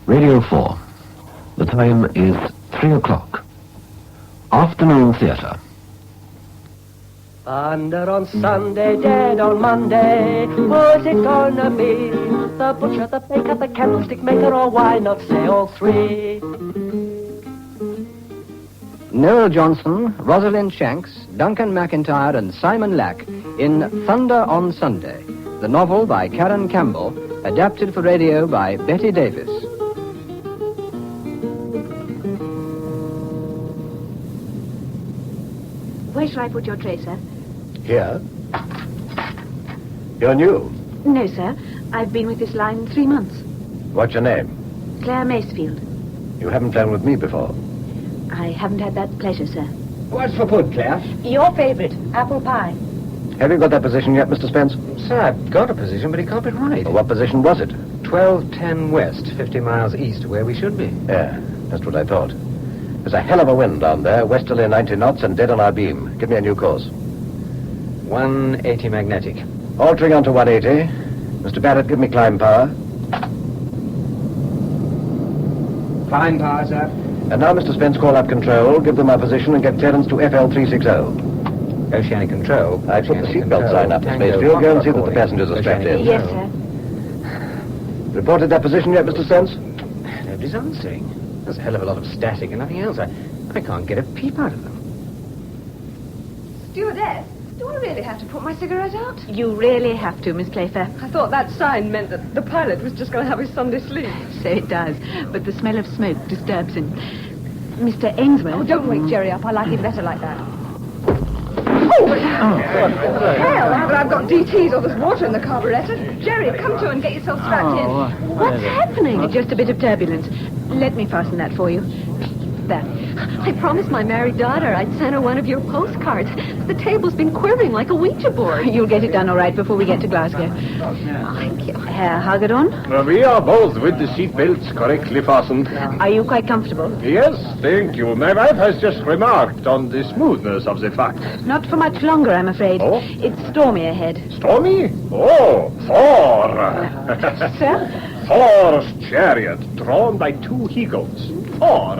Radio 4. The time is 3 o'clock. Afternoon theatre. Thunder on Sunday, dead on Monday. Who's it gonna be? The butcher, the baker, the candlestick maker, or why not say all three? Noel Johnson, Rosalind Shanks, Duncan MacIntyre and Simon Lack in Thunder on Sunday, the novel by Karen Campbell, adapted for radio by Betty Davis. Where shall I put your tray, sir? Here? You're new. No, sir. I've been with this line 3 months. What's your name? Claire Macefield. You haven't flown with me before. I haven't had that pleasure, sir. What's for pudding, Claire? Your favourite, apple pie. Have you got that position yet, Mr. Spence? Sir, I've got a position, but it can't be right. Well, what position was it? 1210 west, 50 miles east of where we should be. Yeah, that's what I thought. There's a hell of a wind down there, westerly 90 knots and dead on our beam. Give me a new course. 180 magnetic. Altering onto 180. Mr. Barrett, give me climb power. Climb power, sir. And now, Mr. Spence, call up control, give them our position, and get clearance to FL360. Oceanic control. I put the Oceanic seatbelt control. sign up, Miss Tango Macefield. Go and see that the calling. passengers are strapped in. Yes, sir. Reported that position yet, Mr. Spence? Nobody's answering. There's a hell of a lot of static and nothing else. I can't get a peep out of them. Stewardess, do I really have to put my cigarette out? You really have to, Miss Playfair. I thought that sign meant that the pilot was just going to have his Sunday sleep. So it does, but the smell of smoke disturbs him. Mr. Ainsworth... Oh, don't wake Jerry up. I like him better like that. Hell, now that I've got DTs or there's water in the carburetor. Jerry, come to and get yourself strapped in. What's happening? Just a bit of turbulence. Let me fasten that for you. There. I promised my married daughter I'd send her one of your postcards. The table's been quivering like a Ouija board. You'll get it done all right before we get to Glasgow. Thank you. Herr Hagedorn, We are both with the seatbelts correctly fastened. are you quite comfortable? Yes, thank you. My wife has just remarked on the smoothness of the fact. Not for much longer, I'm afraid. Oh? It's stormy ahead. Stormy? Oh, Thor. Sir? Thor's chariot, drawn by 2 he-goats. Thor,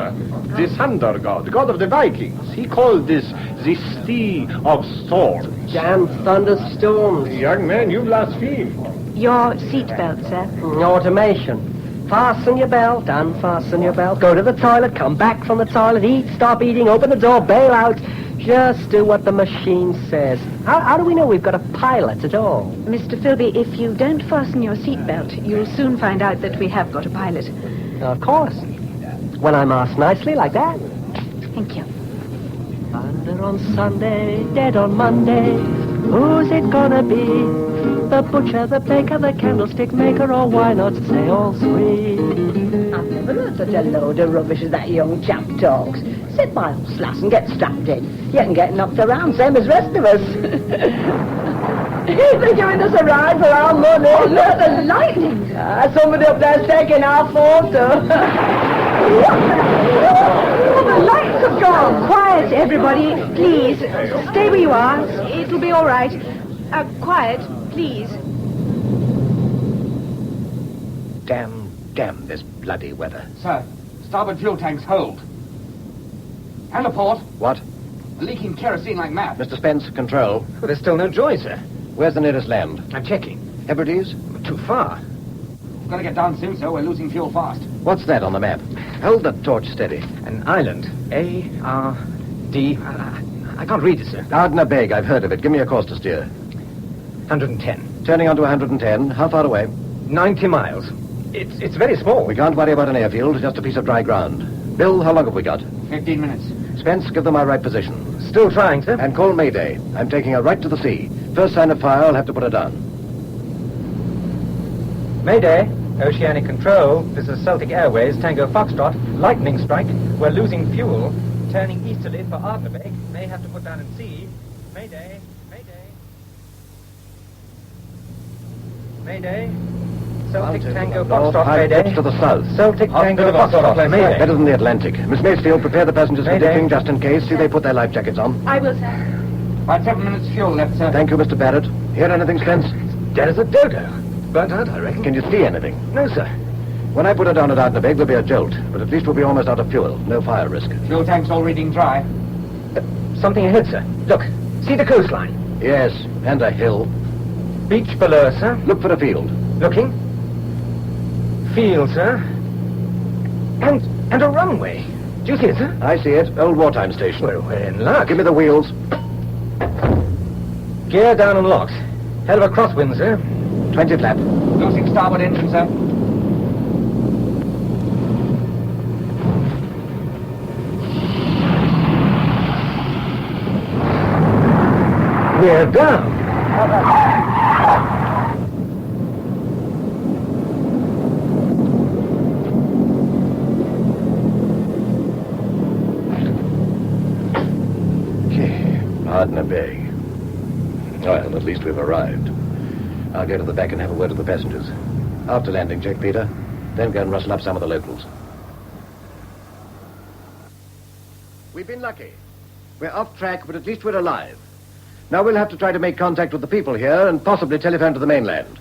the thunder god of the Vikings. He called this the Steed of Storms. Damn thunderstorms. Young man, you blaspheme. Your seatbelt, sir. Automation. Fasten your belt, unfasten your belt. Go to the toilet, come back from the toilet, eat, stop eating, open the door, bail out. Just do what the machine says. How do we know we've got a pilot at all? Mr. Philby, if you don't fasten your seatbelt, you'll soon find out that we have got a pilot. Of course. When I'm asked nicely like that. Thank you. Thunder on Sunday, dead on Monday. Who's it gonna be? The butcher, the baker, the candlestick maker, or why not say all three? I've never heard such a load of rubbish as that young chap talks. Sit by old Slass and get strapped in. You can get knocked around, same as rest of us. They're giving us a ride for our money. Oh, look at the lightning. Somebody up there's taking our photo. The lights have gone. Quiet, everybody. Please, stay where you are. It'll be all right. Quiet, please. Damn this bloody weather. Sir, starboard fuel tanks hold. And a port. What? Leaking kerosene like mad. Mr. Spence, control. Well, there's still no joy, sir. Where's the nearest land? I'm checking. Hebrides? Too far. Gotta get down soon, sir. We're losing fuel fast. What's that on the map? Hold the torch steady. An island. A-R-D... I can't read it, sir. Ardna Beg, I've heard of it. Give me a course to steer. 110. Turning onto 110. How far away? 90 miles. It's very small. We can't worry about an airfield, just a piece of dry ground. Bill, how long have we got? 15 minutes. Spence, give them our right position. Still trying, sir. And call Mayday. I'm taking her right to the sea. First sign of fire, I'll have to put her down. Mayday. Oceanic control. This is Celtic Airways, Tango Foxtrot. Lightning strike. We're losing fuel. Turning easterly for Ardnabeg. May have to put down at sea. Mayday. Mayday. Mayday. Celtic Tango Foxtrot, Mayday. Pitch to the south. Celtic Tango Foxtrot, Mayday. Better than the Atlantic. Miss Macefield, prepare the passengers for Mayday. dipping just in case. See they put their life jackets on. I will, sir. About 7 minutes fuel left, sir. Thank you, Mr. Barrett. Hear anything, Spence? Dead as a dodo. Burnt out, I reckon. Can you see anything? No, sir. When I put her down at Ardnabeg, there'll be a jolt, but at least we'll be almost out of fuel. No fire risk. Fuel tank's all reading dry. Something ahead, sir. Look, see the coastline. Yes, and a hill. Beach below, sir. Look for a field. Looking. Field, sir. And a runway. Do you see it, sir? I see it. Old wartime station. Well, we're in luck. Give me the wheels. Gear down and locked. Hell of a crosswind, sir. 20 flap. Losing starboard engine, sir. We're down. Ardnabeg. Well, at least we've arrived. I'll go to the back and have a word with the passengers. After landing, check Peter. Then go and rustle up some of the locals. We've been lucky. We're off track, but at least we're alive. Now we'll have to try to make contact with the people here and possibly telephone to the mainland.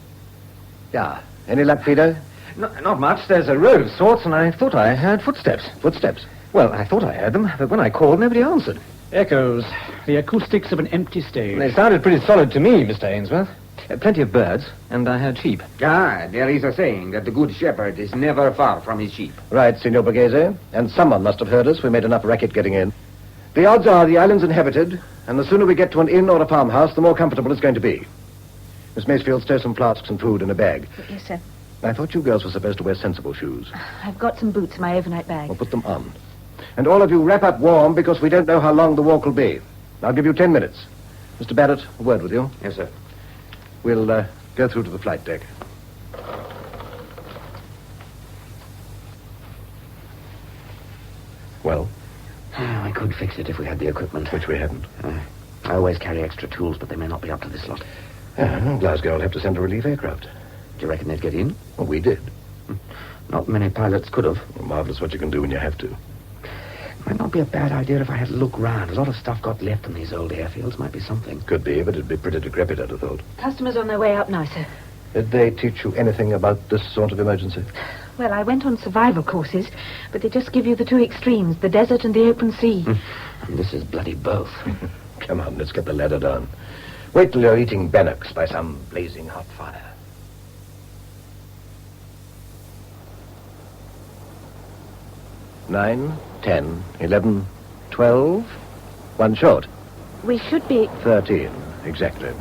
Yeah. Any luck, Peter? Not much. There's a road of sorts, and I thought I heard footsteps. Footsteps? Well, I thought I heard them, but when I called, nobody answered. Echoes. The acoustics of an empty stage. They sounded pretty solid to me, Mr. Ainsworth. Plenty of birds, and I heard sheep. There is a saying that the good shepherd is never far from his sheep. Right, Signor Borghese. And someone must have heard us. We made enough racket getting in. The odds are the island's inhabited, and the sooner we get to an inn or a farmhouse, the more comfortable it's going to be. Miss Macefield, stow some flasks and food in a bag. Yes, sir. I thought you girls were supposed to wear sensible shoes. I've got some boots in my overnight bag. Well, put them on. And all of you wrap up warm, because we don't know how long the walk will be. I'll give you 10 minutes. Mr. Barrett, a word with you. Yes, sir. We'll go through to the flight deck. Well? I could fix it if we had the equipment. Which we haven't. I always carry extra tools, but they may not be up to this lot. Glasgow will have to send a relief aircraft. Do you reckon they'd get in? Well, we did. Not many pilots could have. Well, marvelous what you can do when you have to. Might not be a bad idea if I had a look round. A lot of stuff got left in these old airfields. Might be something. Could be, but it'd be pretty decrepit, I'd have thought. Customers on their way up now, sir. Did they teach you anything about this sort of emergency? Well, I went on survival courses, but they just give you the two extremes, the desert and the open sea. And this is bloody both. Come on, let's get the ladder down. Wait till you're eating bannocks by some blazing hot fire. 9, 10, 11, 12. One short. We should be... 13, exactly.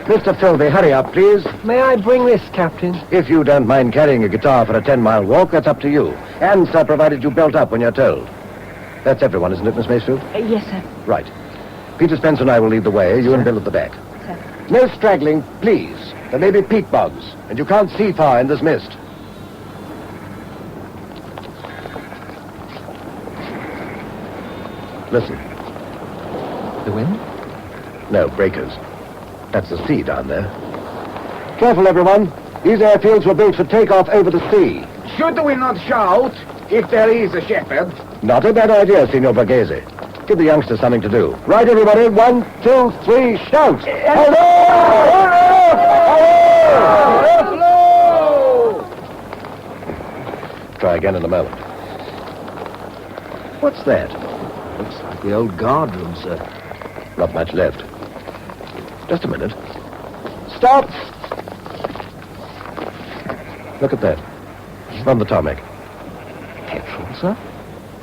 Mr. Philby, hurry up, please. May I bring this, Captain? If you don't mind carrying a guitar for a 10-mile walk, that's up to you. And, sir, provided you belt up when you're told. That's everyone, isn't it, Miss Macefield? yes, sir. Right. Peter Spence and I will lead the way. You and Bill at the back. Sir. No straggling, please. There may be peat bogs, and you can't see far in this mist. Listen. The wind? No, breakers. That's the sea down there. Careful, everyone. These airfields were built for takeoff over the sea. Should we not shout if there is a shepherd? Not a bad idea, Signor Borghese. Give the youngsters something to do. Right, everybody. 1, 2, 3, shout! Hello! Hello! Try again in a moment. What's that? Looks like the old guard room, sir. Not much left. Just a minute. Stop! Look at that. On the tarmac. Petrol, sir?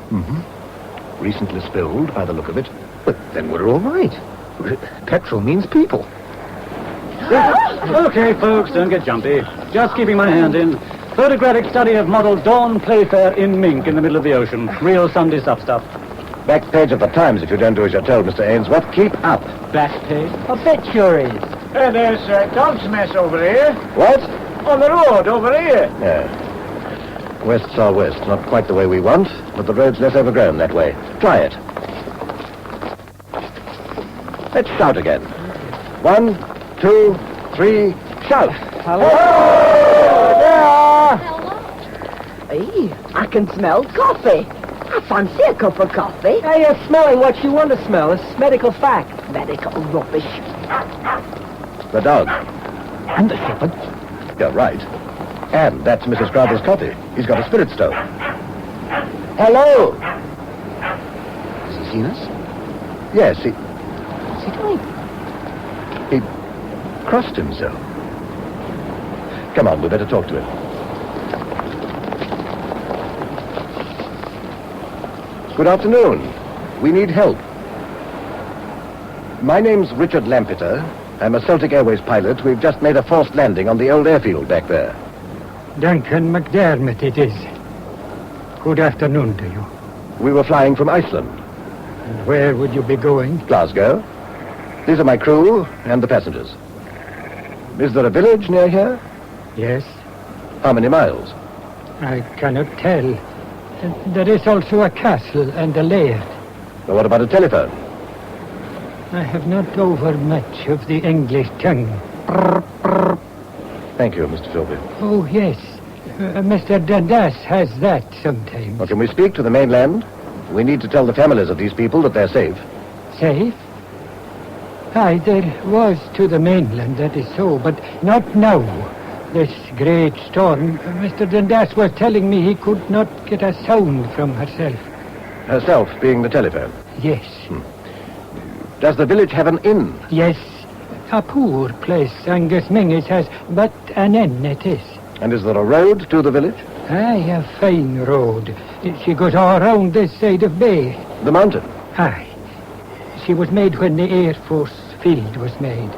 Mm-hmm. Recently spilled, by the look of it. But then we're all right. Petrol means people. Okay, folks, don't get jumpy. Just keeping my hand in. Photographic study of model Dawn Playfair in mink in the middle of the ocean. Real Sunday stuff. Back page of the Times if you don't do as you're told, Mr. Ainsworth. Keep up. Back page? Obituaries. There's a dog's mess over here. What? On the road, over here. Yeah. West's our west. Not quite the way we want, but the road's less overgrown that way. Try it. Let's shout again. 1, 2, 3, shout. Hello? Hey, I can smell coffee. I fancy a cup of coffee. Hey, you're smelling what you want to smell. It's medical fact. Medical rubbish. The dog. And the shepherd. You're right. And that's Mrs. Crowther's coffee. He's got a spirit stove. Hello! Has he seen us? Yes, What's he doing? he crossed himself. Come on, we'd better talk to him. Good afternoon. We need help. My name's Richard Lampeter. I'm a Celtic Airways pilot. We've just made a forced landing on the old airfield back there. Duncan McDermott it is. Good afternoon to you. We were flying from Iceland. And where would you be going? Glasgow. These are my crew and the passengers. Is there a village near here? Yes, How many miles? I cannot tell. There is also a castle and a laird. Well, what about a telephone? I have not over much of the English tongue. Thank you, Mr. Philby. Oh, yes. Mr. Dundas has that sometimes. Well, can we speak to the mainland? We need to tell the families of these people that they're safe. Safe? Aye, there was to the mainland, that is so, but not now. This great storm, Mr. Dundas was telling me he could not get a sound from herself. Herself being the telephone. Yes. Does the village have an inn? Yes. A poor place, Angus Mingus has, but an inn it is. And is there a road to the village? Aye, a fine road. She goes all round this side of bay. The mountain? Aye. She was made when the Air Force field was made.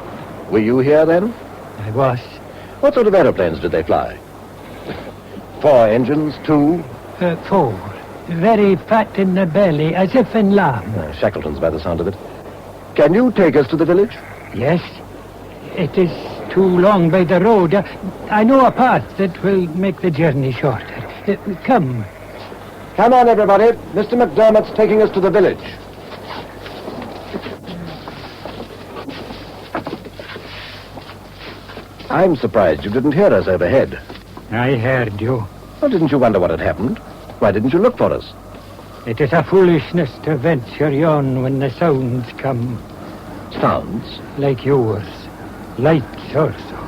Were you here then? I was. What sort of aeroplanes did they fly? 4 engines, 2? 4. Very fat in the belly, as if in lamb. Shackletons by the sound of it. Can you take us to the village? Yes. It is too long by the road. I know a path that will make the journey shorter. Come. Come on, everybody. Mr. McDermott's taking us to the village. I'm surprised you didn't hear us overhead. I heard you. Well, didn't you wonder what had happened? Why didn't you look for us? It is a foolishness to venture yon when the sounds come. Sounds? Like yours. Lights also.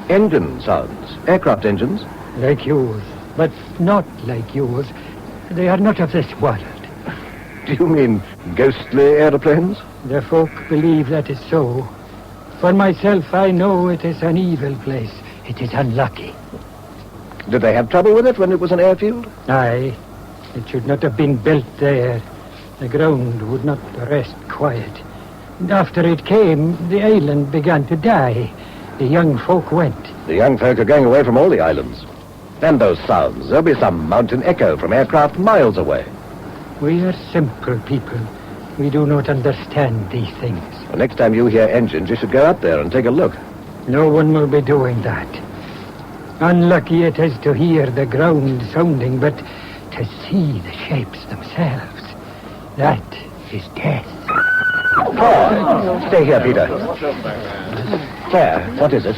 Engine sounds. Aircraft engines? Like yours. But not like yours. They are not of this world. Do you mean ghostly aeroplanes? The folk believe that is so. For myself, I know it is an evil place. It is unlucky. Did they have trouble with it when it was an airfield? Aye. It should not have been built there. The ground would not rest quiet. And after it came, the island began to die. The young folk went. The young folk are going away from all the islands. And those sounds. There'll be some mountain echo from aircraft miles away. We are simple people. We do not understand these things. Well, next time you hear engines, you should go up there and take a look. No one will be doing that. Unlucky it is to hear the ground sounding, but to see the shapes themselves, that is death. Oh, stay here, Peter. Claire, what is it?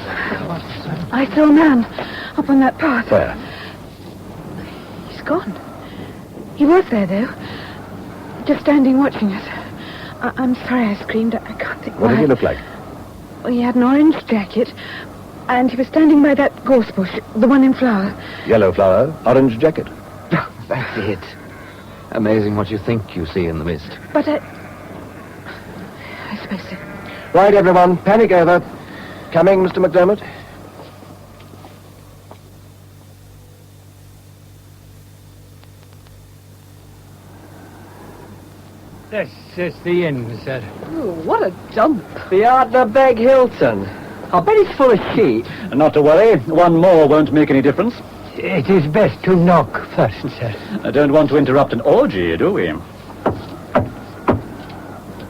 I saw a man up on that path. Where? He's gone. He was there, though. Just standing watching us. I'm sorry I screamed. I can't think why. What did he look like? Well, he had an orange jacket, and he was standing by that gorse bush, the one in flower. Yellow flower, orange jacket. That's it. Amazing what you think you see in the mist. But I suppose so. Right, everyone, panic over. Coming, Mr. McDermott. This is the inn, sir. Oh, what a dump. The Ardnabeg Hilton. I bet it's full of sheep. Not to worry. One more won't make any difference. It is best to knock first, sir. I don't want to interrupt an orgy, do we?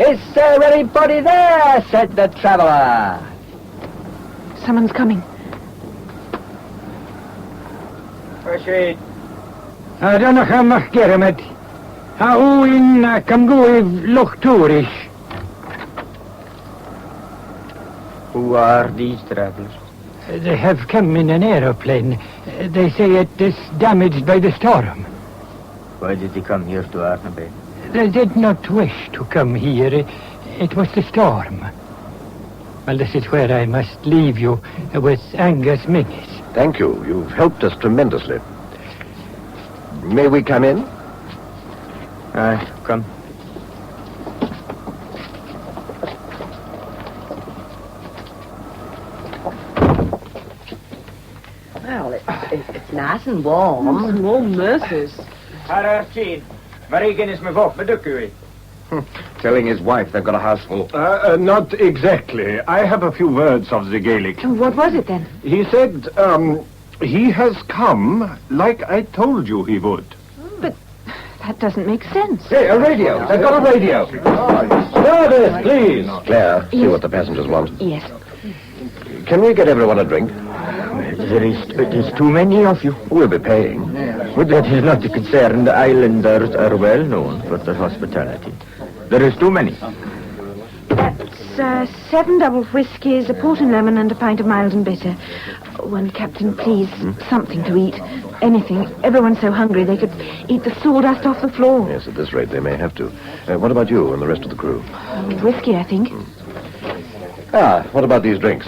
Is there anybody there? Said the traveller. Someone's coming. Proceed. I don't know how much get him at. How in Camgui look tourish. Who are these travelers? They have come in an aeroplane. They say it is damaged by the storm. Why did they come here to Ardnabeg? They did not wish to come here. It was the storm. Well, this is where I must leave you with Angus Mingus. Thank you. You've helped us tremendously. May we come in? Come. Well, it's nice and warm. Warm nurses. Herr Chief, Marie Guinness me våp med duckui. Telling his wife they've got a house full. Not exactly. I have a few words of the Gaelic. What was it then? He said, he has come like I told you he would. But that doesn't make sense. Hey, a radio. They've got a radio. Stewardess, please. Claire, see what the passengers want. Yes. Can we get everyone a drink? It is too many of you. We'll be paying. But that is not a concern. The islanders are well known for their hospitality. There is too many. That's 7 double whiskies, a port and lemon, and a pint of mild and bitter. One, Captain, please, something to eat. Anything. Everyone's so hungry they could eat the sawdust off the floor. Yes, at this rate they may have to. What about you and the rest of the crew? Whiskey, I think. What about these drinks?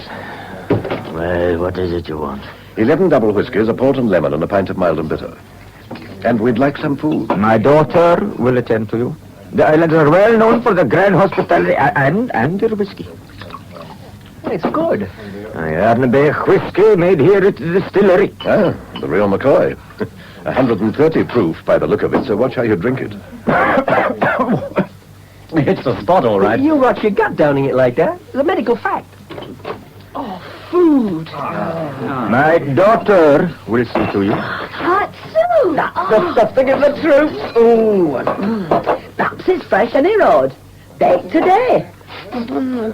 Well, what is it you want? 11 double whiskies, a port and lemon, and a pint of mild and bitter. And we'd like some food. My daughter will attend to you. The islanders are well known for the grand hospitality and their whiskey. It's good. Arnebech whiskey made here at the distillery. The real McCoy. 130 proof by the look of it, so watch how you drink it. It's a spot, all right. You rot your gut downing it like that. It's a medical fact. Food. My daughter will see to you. Hot soup. That's the thing of the troops. Ooh. Perhaps it's fresh any road. Baked today. I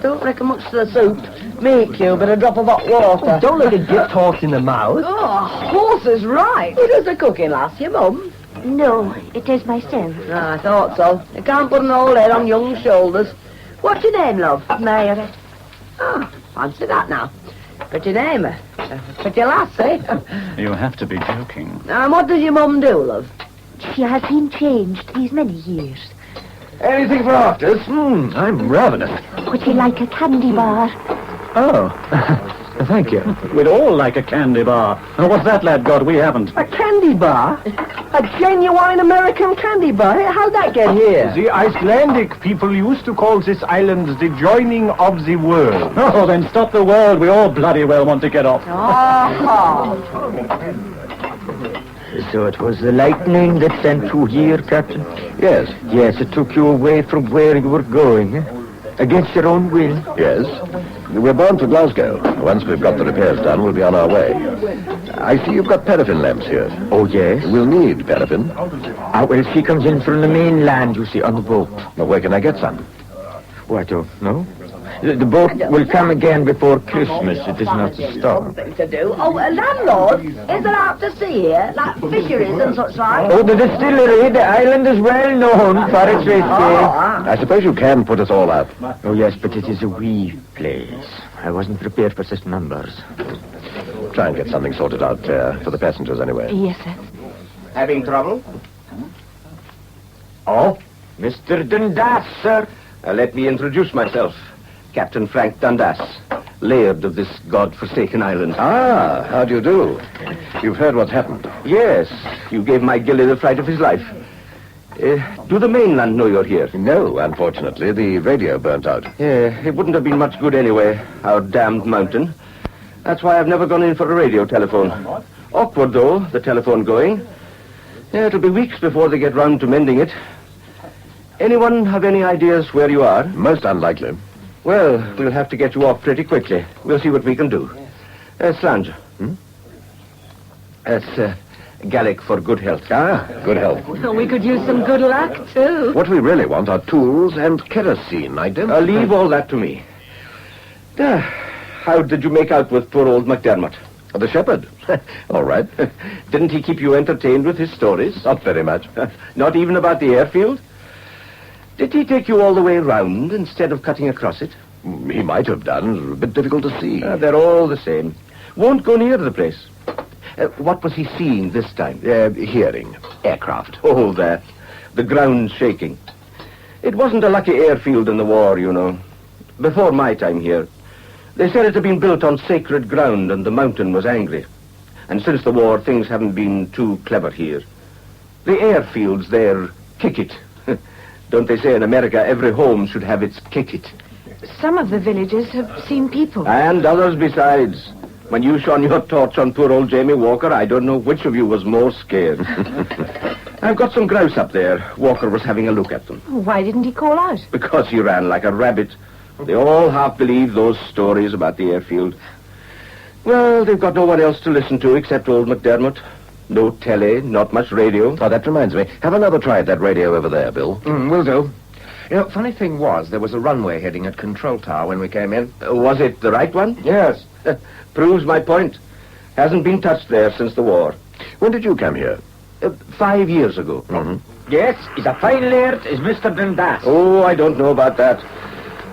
don't reckon much to the soup. Meat cube and a drop of hot water. Don't let it get talked in the mouth. Oh, horse is right. Who does the cooking, lass? Your mum? No, it is myself. I thought so. You can't put an old head on young shoulders. What's your name, love? Mary. Fancy that now. Pretty name. Pretty lass, eh? You have to be joking. And what does your mum do, love? She has been changed these many years. Anything for afters? I'm ravenous. Would you like a candy bar? Oh, thank you. We'd all like a candy bar. Now, what's that, lad God? We haven't. A candy bar? A genuine American candy bar? How'd that get here? The Icelandic people used to call this island the joining of the world. Oh, then stop the world. We all bloody well want to get off. So it was the lightning that sent you here, Captain? Yes. Yes, it took you away from where you were going, against your own will? Yes. We're bound for Glasgow. Once we've got the repairs done, we'll be on our way. I see you've got paraffin lamps here. Oh, yes? We'll need paraffin. Well, she comes in from the mainland, you see, on the boat. Now, where can I get some? Oh, I don't know. The boat will come again before Christmas. It is not a storm. Something to do. Oh, landlord, is there out to sea here? Like fisheries and such like? Oh, the distillery. The island is well known for its whiskey. I suppose you can put us all up. Oh, yes, but it is a wee place. I wasn't prepared for such numbers. Try and get something sorted out, Claire, for the passengers anyway. Yes, sir. Having trouble? Oh, Mr. Dundas, sir. Let me introduce myself. Captain Frank Dundas, laird of this god-forsaken island. How do you do? You've heard what's happened. Yes, you gave my gilly the fright of his life. Do the mainland know you're here? No, unfortunately. The radio burnt out. It wouldn't have been much good anyway, our damned mountain. That's why I've never gone in for a radio telephone. Awkward, though, the telephone going. It'll be weeks before they get round to mending it. Anyone have any ideas where you are? Most unlikely. Well, we'll have to get you off pretty quickly. We'll see what we can do. Slange. That's Gaelic for good health. Good health. Well, we could use some good luck, too. What we really want are tools and kerosene. I don't... leave all that to me. How did you make out with poor old MacDermot? The shepherd. All right. Didn't he keep you entertained with his stories? Not very much. Not even about the airfield? Did he take you all the way round instead of cutting across it? He might have done. It's a bit difficult to see. They're all the same. Won't go near the place. What was he seeing this time? Hearing. Aircraft. Oh, that. The ground shaking. It wasn't a lucky airfield in the war, you know. Before my time here. They said it had been built on sacred ground and the mountain was angry. And since the war, things haven't been too clever here. The airfields there kick it. Don't they say in America every home should have its kick it? Some of the villages have seen people. And others besides. When you shone your torch on poor old Jamie Walker, I don't know which of you was more scared. I've got some grouse up there. Walker was having a look at them. Why didn't he call out? Because he ran like a rabbit. They all half believe those stories about the airfield. Well, they've got no one else to listen to except old McDermott. No telly, not much radio. Oh, that reminds me. Have another try at that radio over there, Bill. Will do. You know, funny thing was, there was a runway heading at Control Tower when we came in. Was it the right one? Yes. Proves my point. Hasn't been touched there since the war. When did you come here? 5 years ago. Mm-hmm. Yes, he's a fine laird, is Mr. Dundas. Oh, I don't know about that.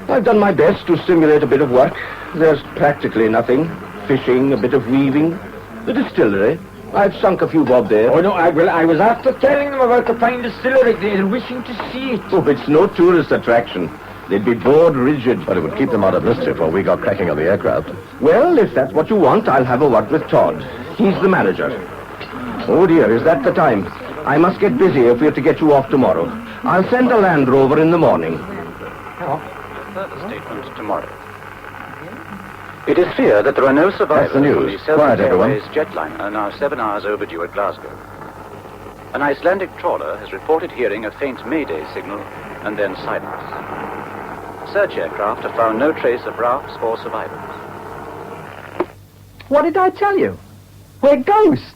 I've done my best to stimulate a bit of work. There's practically nothing. Fishing, a bit of weaving. The distillery. I've sunk a few bob there. Oh, no, I was after telling them about the fine distillery. They're wishing to see it. Oh, it's no tourist attraction. They'd be bored rigid. But it would keep them out of mischief while we got cracking on the aircraft. Well, if that's what you want, I'll have a word with Todd. He's the manager. Oh, dear, is that the time? I must get busy if we're to get you off tomorrow. I'll send a Land Rover in the morning. Further statement tomorrow. It is feared that there are no survivors That's the from news. the Quiet, Celtic everyone. Airways jetliner, now 7 hours overdue at Glasgow. An Icelandic trawler has reported hearing a faint Mayday signal and then silence. Search aircraft have found no trace of rafts or survivors. What did I tell you? We're ghosts.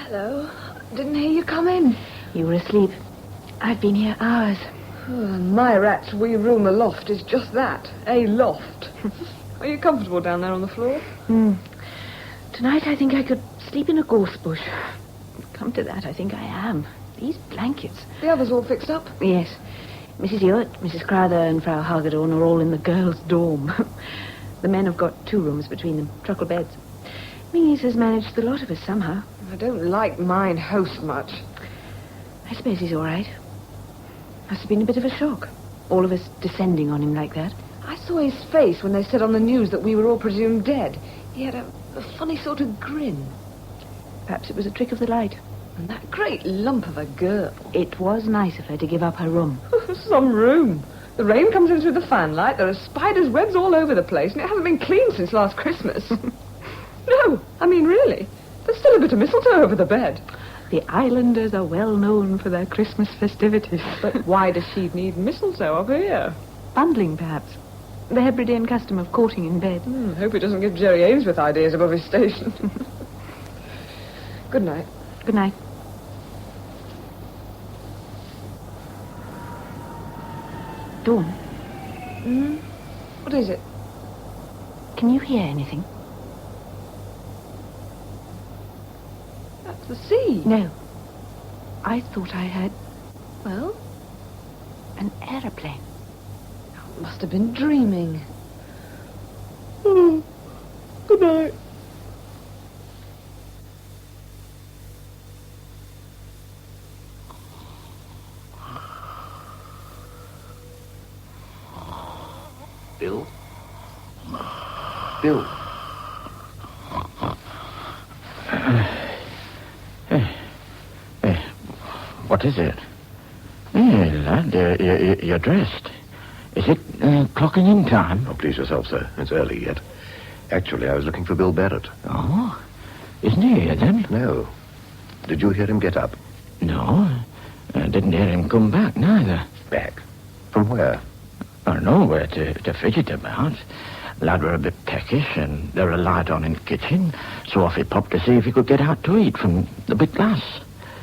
Hello. Didn't hear you come in. You were asleep. I've been here hours. My rat's wee room aloft is just that, a loft. Are you comfortable down there on the floor? Tonight I think I could sleep in a gorse bush. Come to that, I think I am. These blankets. The others all fixed up? Yes. Mrs. Ewart, Mrs. Crowther and Frau Hagedorn are all in the girls' dorm. The men have got 2 rooms between them, truckle beds. Minnie's has managed the lot of us somehow. I don't like mine host much. I suppose he's all right. Must have been a bit of a shock. All of us descending on him like that. I saw his face when they said on the news that we were all presumed dead. He had a funny sort of grin. Perhaps it was a trick of the light. And that great lump of a girl. It was nice of her to give up her room. Some room. The rain comes in through the fanlight, there are spiders' webs all over the place, and it hasn't been cleaned since last Christmas. No, I mean really. There's still a bit of mistletoe over the bed. The islanders are well known for their Christmas festivities. But why does she need mistletoe up here? Bundling, perhaps. The Hebridean custom of courting in bed. Hope he doesn't give Jerry Ainsworth ideas above his station. Good night. Good night. Dawn. What is it? Can you hear anything? That's the sea. No. I thought I heard... Well? An aeroplane. Must have been dreaming. Good night. Bill? Bill? What is it? Hey, lad, you're dressed. Is it clocking in time? Oh, please yourself, sir. It's early yet. Actually, I was looking for Bill Barrett. Oh? Isn't he here, then? No. Did you hear him get up? No. I didn't hear him come back, neither. Back? From where? I don't know where to fidget about. Lad were a bit peckish, and there were a light on in the kitchen, so off he popped to see if he could get out to eat from the big glass.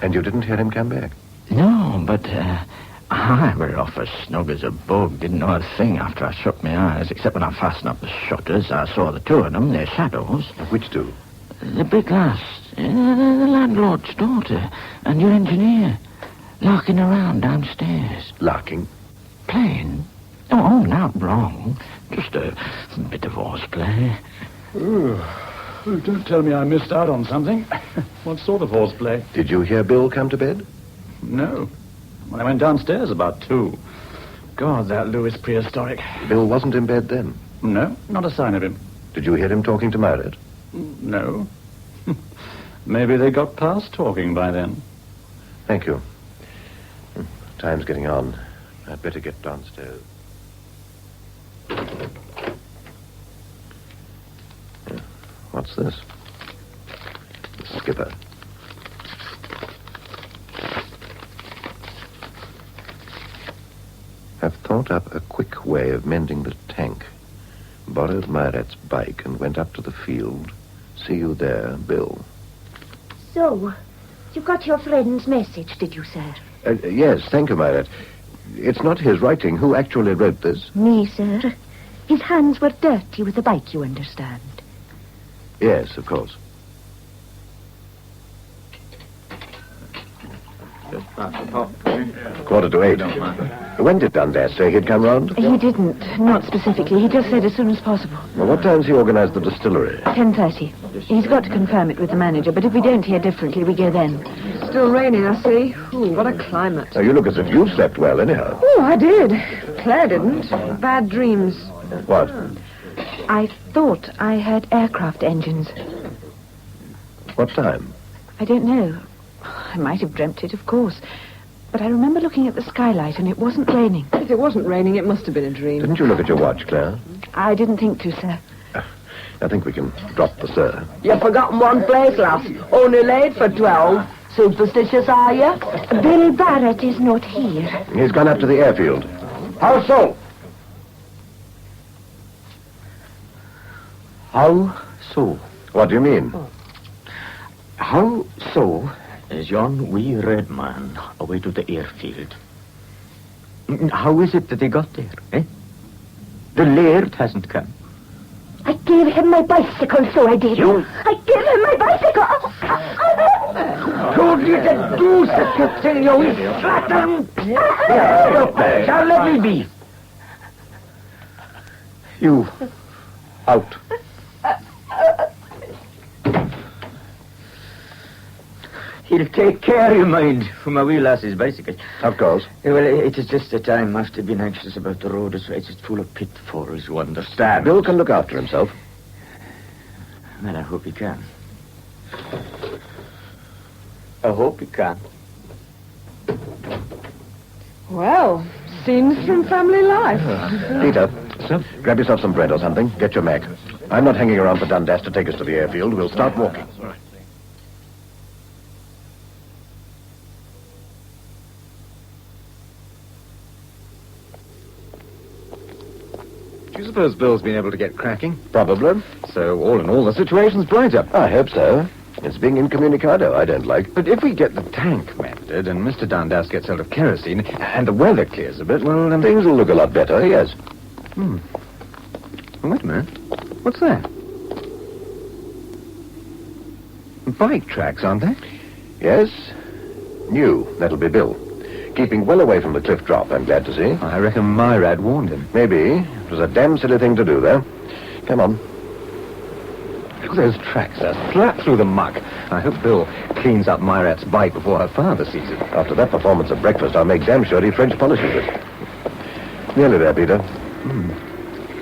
And you didn't hear him come back? No, but I were off as snug as a bug. Didn't know a thing after I shut my eyes, except when I fastened up the shutters. I saw the 2 of them, their shadows. Which 2? The big lass, the landlord's daughter, and your engineer, larking around downstairs. Larking? Playing? Oh, not wrong. Just a bit of horseplay. Oh, don't tell me I missed out on something. What sort of horseplay? Did you hear Bill come to bed? No. When I went downstairs about 2. God, that Lou is prehistoric. Bill wasn't in bed then? No, not a sign of him. Did you hear him talking to Margaret? No. Maybe they got past talking by then. Thank you. Time's getting on. I'd better get downstairs. What's this? The skipper. I've thought up a quick way of mending the tank. Borrowed Myrat's bike and went up to the field. See you there, Bill. So, you got your friend's message, did you, sir? Yes, thank you, Myrat. It's not his writing. Who actually wrote this? Me, sir. His hands were dirty with the bike, you understand. Yes, of course. 7:45. When did Dundas say he'd come round? He didn't, not specifically. He just said as soon as possible. Well, what time's he organised the distillery? 10:30. He's got to confirm it with the manager, but if we don't hear differently, we go then. Still raining, I see. Ooh, what a climate. Now, you look as if you slept well, anyhow. Oh, I did. Claire didn't. Bad dreams. What? I thought I heard aircraft engines. What time? I don't know. I might have dreamt it, of course. But I remember looking at the skylight, and it wasn't raining. If it wasn't raining, it must have been a dream. Didn't you look at your watch, Claire? I didn't think to, sir. I think we can drop the sir. You've forgotten one place, lass. Only late for 12. Superstitious, are you? Bill Barrett is not here. He's gone up to the airfield. How so? How so? What do you mean? How so is yon wee red man away to the airfield? How is it that he got there, eh? The laird hasn't come. I gave him my bicycle, so I did. You? I gave him my bicycle. Told you to do such a thing, you wee slattern! Now let me be. You. Out. He'll take care, you mind, for my wee lass's bicycle. Of course. Well, it is just that I must have been anxious about the road. It's just full of pitfalls, you understand. Bill can look after himself. Well, I hope he can. I hope he can. Well, scenes from family life. Peter, sir, grab yourself some bread or something. Get your Mac. I'm not hanging around for Dundas to take us to the airfield. We'll start walking. Do you suppose Bill's been able to get cracking? Probably. So, all in all, the situation's brighter. I hope so. It's being incommunicado I don't like. But if we get the tank mended and Mr. Dundas gets hold of kerosene and the weather clears a bit, well, things will look a lot better, yes. Well, wait a minute. What's that? Bike tracks, aren't they? Yes. New. That'll be Bill. Keeping well away from the cliff drop, I'm glad to see. I reckon Myrad warned him. Maybe. It was a damn silly thing to do, though. Come on. Look at those tracks, sir. Slap through the muck. I hope Bill cleans up Myrat's bike before her father sees it. After that performance at breakfast, I'll make damn sure he French polishes it. Nearly there, Peter.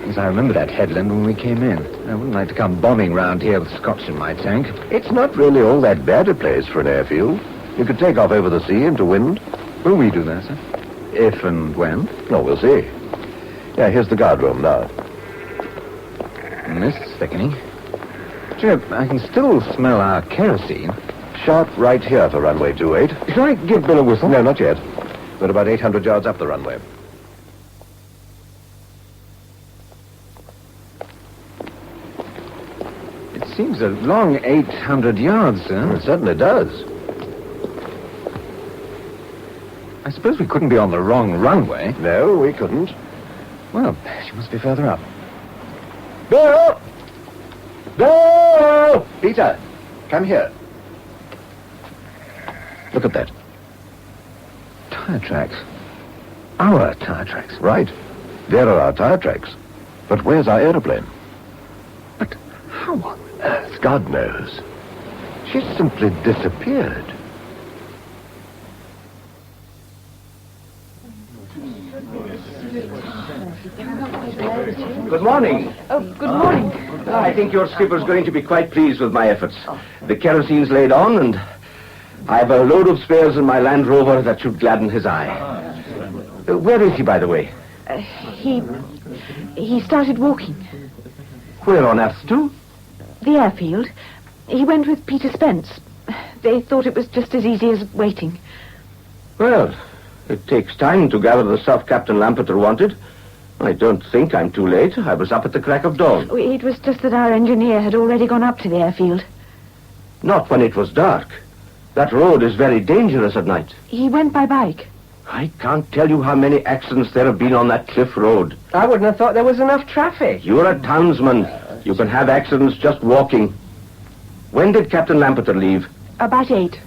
Yes, I remember that headland when we came in. I wouldn't like to come bombing round here with Scotch in my tank. It's not really all that bad a place for an airfield. You could take off over the sea into wind. Will we do that, sir? If and when? Oh, we'll see. Yeah, here's the guard room now. Mist's thickening. Chip, I can still smell our kerosene. Sharp right here for runway 28. Shall I give Bill a whistle? No, not yet. We're about 800 yards up the runway. It seems a long 800 yards, sir. It certainly does. I suppose we couldn't be on the wrong runway. No, we couldn't. Well, she must be further up. Bill! Bill! Peter, come here. Look at that. Tire tracks. Our tire tracks. Right. There are our tire tracks. But where's our aeroplane? But how on earth God knows. She's simply disappeared. Good morning. Oh, good morning. I think your skipper's going to be quite pleased with my efforts. The kerosene's laid on, and I've a load of spares in my Land Rover that should gladden his eye. Where is he, by the way? He started walking. Where on earth to? The airfield. He went with Peter Spence. They thought it was just as easy as waiting. Well, it takes time to gather the stuff Captain Lampeter wanted. I don't think I'm too late. I was up at the crack of dawn. It was just that our engineer had already gone up to the airfield. Not when it was dark. That road is very dangerous at night. He went by bike. I can't tell you how many accidents there have been on that cliff road. I wouldn't have thought there was enough traffic. You're a townsman. You can have accidents just walking. When did Captain Lampeter leave? About 8.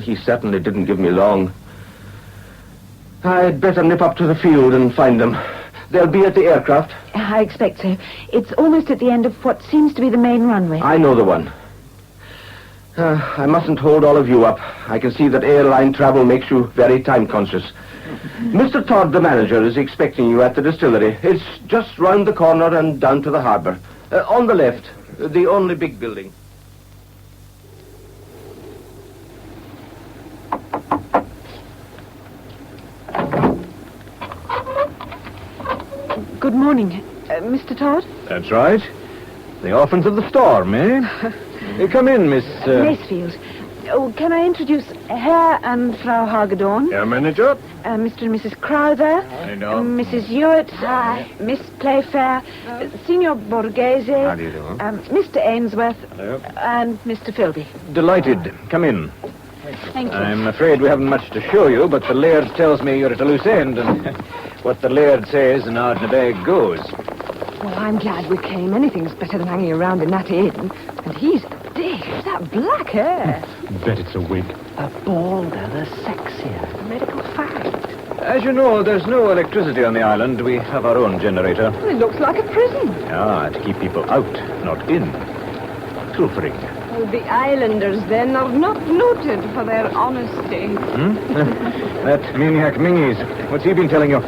He certainly didn't give me long. I'd better nip up to the field and find them. They'll be at the aircraft. I expect so. It's almost at the end of what seems to be the main runway. I know the one. I mustn't hold all of you up. I can see that airline travel makes you very time-conscious. Mr. Todd, the manager, is expecting you at the distillery. It's just round the corner and down to the harbor. On the left, the only big building. Good morning. Mr. Todd? That's right. The orphans of the storm, eh? Come in, Miss... Macefield. Oh, can I introduce Herr and Frau Hagedorn? Herr Manager? Mr. and Mrs. Crowther. I know. Mrs. Hewitt. Miss Playfair. Signor Borghese. How do you do? Mr. Ainsworth. Hello. And Mr. Philby. Delighted. Come in. Thank you. I'm afraid we haven't much to show you, but the Laird tells me you're at a loose end, and what the Laird says in Ardnabeg goes. Well, I'm glad we came. Anything's better than hanging around in that inn. And he's big. That black hair. Bet it's a wig. The bolder, the sexier. Medical fact. As you know, there's no electricity on the island. We have our own generator. It looks like a prison. Ah, to keep people out, not in. Pilfering. Well, the islanders, then, are not noted for their honesty. That maniac Mingies. What's he been telling you?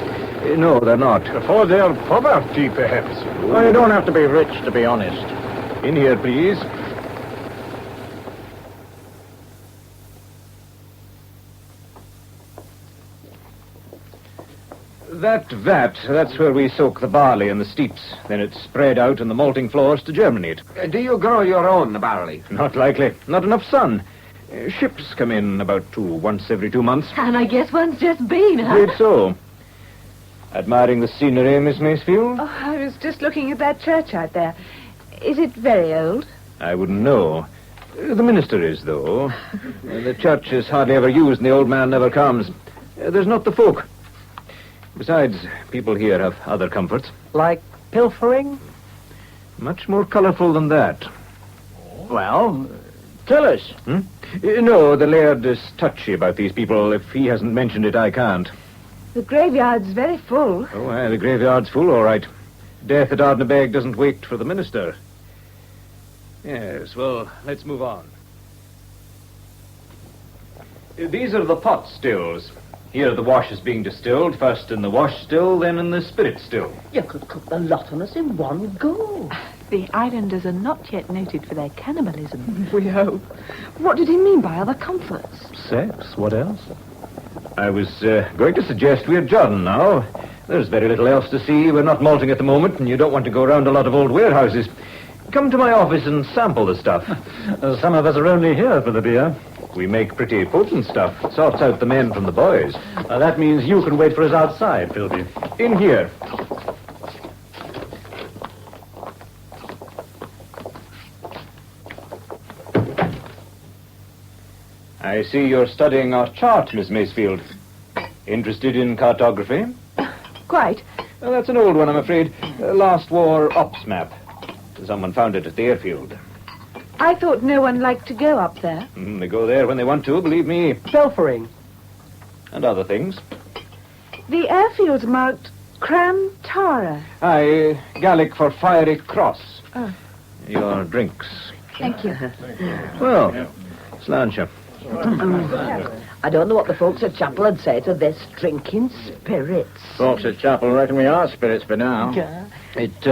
No, they're not. For their poverty, perhaps. Well, you don't have to be rich to be honest. In here, please. That vat, that's where we soak the barley in the steeps. Then it's spread out on the malting floors to germinate. Do you grow your own barley? Not likely. Not enough sun. Ships come in about once every 2 months. And I guess one's just been, huh? Indeed so. Admiring the scenery, Miss Macefield? Oh, I was just looking at that church out there. Is it very old? I wouldn't know. The minister is, though. The church is hardly ever used, and the old man never comes. There's not the folk. Besides, people here have other comforts. Like pilfering? Much more colorful than that. Well, tell us. No, the Laird is touchy about these people. If he hasn't mentioned it, I can't. The graveyard's very full. Oh, aye, the graveyard's full, all right. Death at Ardnabeg doesn't wait for the minister. Yes, well, let's move on. These are the pot stills. Here the wash is being distilled, first in the wash still, then in the spirit still. You could cook the lot on us in one go. The islanders are not yet noted for their cannibalism. We hope. What did he mean by other comforts? Sex, what else? I was going to suggest we adjourn now. There's very little else to see. We're not malting at the moment, and you don't want to go around a lot of old warehouses. Come to my office and sample the stuff. Some of us are only here for the beer. We make pretty potent stuff. Sorts out the men from the boys. That means you can wait for us outside, Philby. In here. I see you're studying our chart, Miss Macefield. Interested in cartography? Quite. Well, that's an old one, I'm afraid. Last war ops map. Someone found it at the airfield. I thought no one liked to go up there. They go there when they want to, believe me. Pilfering. And other things. The airfield's marked Cram Tara. Aye, Gaelic for fiery cross. Oh. Your drinks. Thank you. Well, Slancher. I don't know what the folks at Chapel would say to this, drinking spirits. Folks at Chapel reckon we are spirits for now. Yeah. It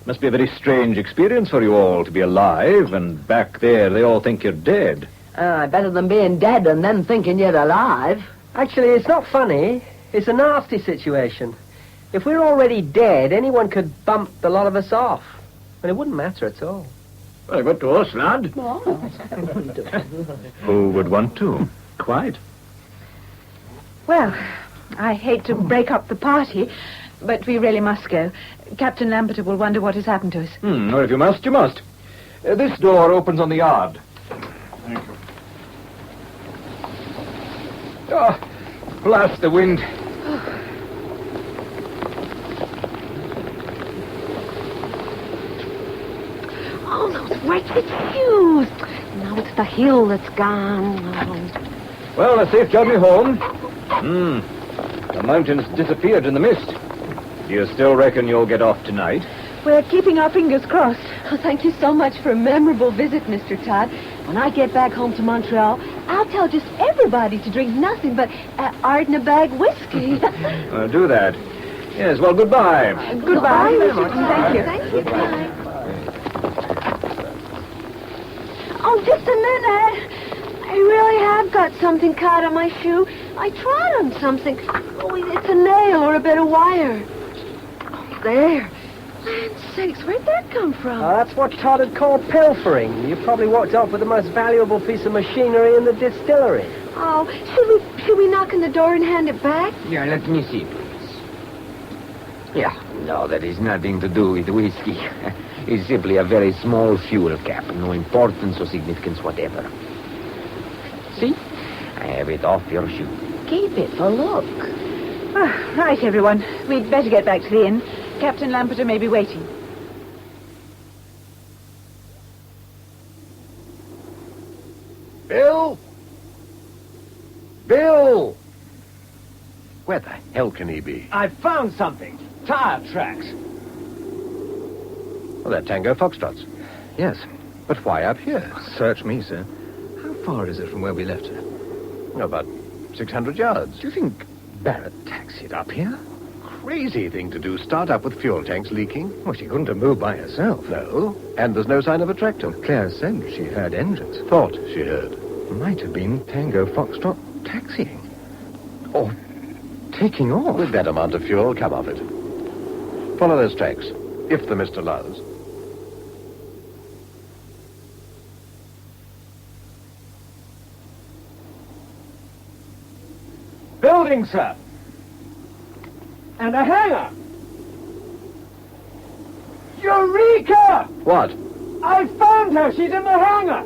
must be a very strange experience for you all to be alive, and back there they all think you're dead. Better than being dead and then thinking you're alive. Actually, it's not funny. It's a nasty situation. If we're already dead, anyone could bump the lot of us off. And it wouldn't matter at all. Very good to us, lad. Who would want to? Quite. Well, I hate to break up the party, but we really must go. Captain Lampeter will wonder what has happened to us. Well, if you must, you must. This door opens on the yard. Thank you. Oh, blast the wind. Oh, those wretched views. Now it's the hill that's gone. Oh. Well, a safe journey home. The mountains disappeared in the mist. Do you still reckon you'll get off tonight? We're keeping our fingers crossed. Oh, thank you so much for a memorable visit, Mr. Todd. When I get back home to Montreal, I'll tell just everybody to drink nothing but Ardnabag whiskey. Do that. Yes, well, goodbye. Goodbye. Thank you. Thank you. Bye. Oh, just a minute. I really have got something caught on my shoe. I trod on something. Oh, it's a nail or a bit of wire. Oh, there. Land's sakes, where'd that come from? That's what Todd would call pilfering. You probably walked off with the most valuable piece of machinery in the distillery. Oh, should we knock on the door and hand it back? Yeah, let me see, please. Yeah, no, that is nothing to do with whiskey. It's simply a very small fuel cap, no importance or significance whatever. See? I have it off your shoe. Keep it for look. Oh, right, everyone. We'd better get back to the inn. Captain Lampeter may be waiting. Bill? Bill! Where the hell can he be? I found something. Tire tracks. Well, they're Tango Foxtrots. Yes. But why up here? Search me, sir. How far is it from where we left her? About 600 yards. Do you think Barrett taxied up here? Crazy thing to do. Start up with fuel tanks leaking. Well, she couldn't have moved by herself. No. And there's no sign of a tractor. Well, Claire said she heard engines. Thought she heard. Might have been Tango Foxtrot taxiing. Or taking off. With that amount of fuel, come off it. Follow those tracks, if the mist allows. Building, sir. And a hangar. Eureka! What? I found her. She's in the hangar.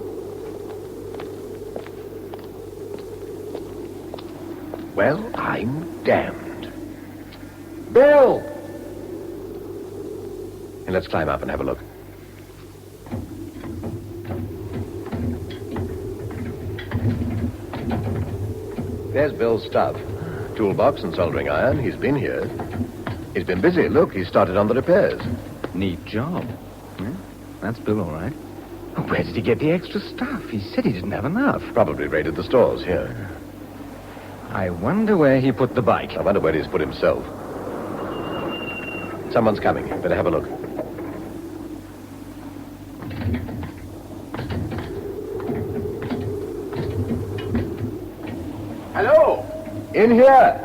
Well, I'm damned. Bill! And let's climb up and have a look. There's Bill's stuff. Toolbox and soldering iron. He's been here. He's been busy. Look, he started on the repairs. Neat job. Yeah, that's Bill, all right. Oh, where did he get the extra stuff? He said he didn't have enough. Probably raided the stores here. I wonder where he put the bike. I wonder where he's put himself. Someone's coming. Better have a look. Hello? In here.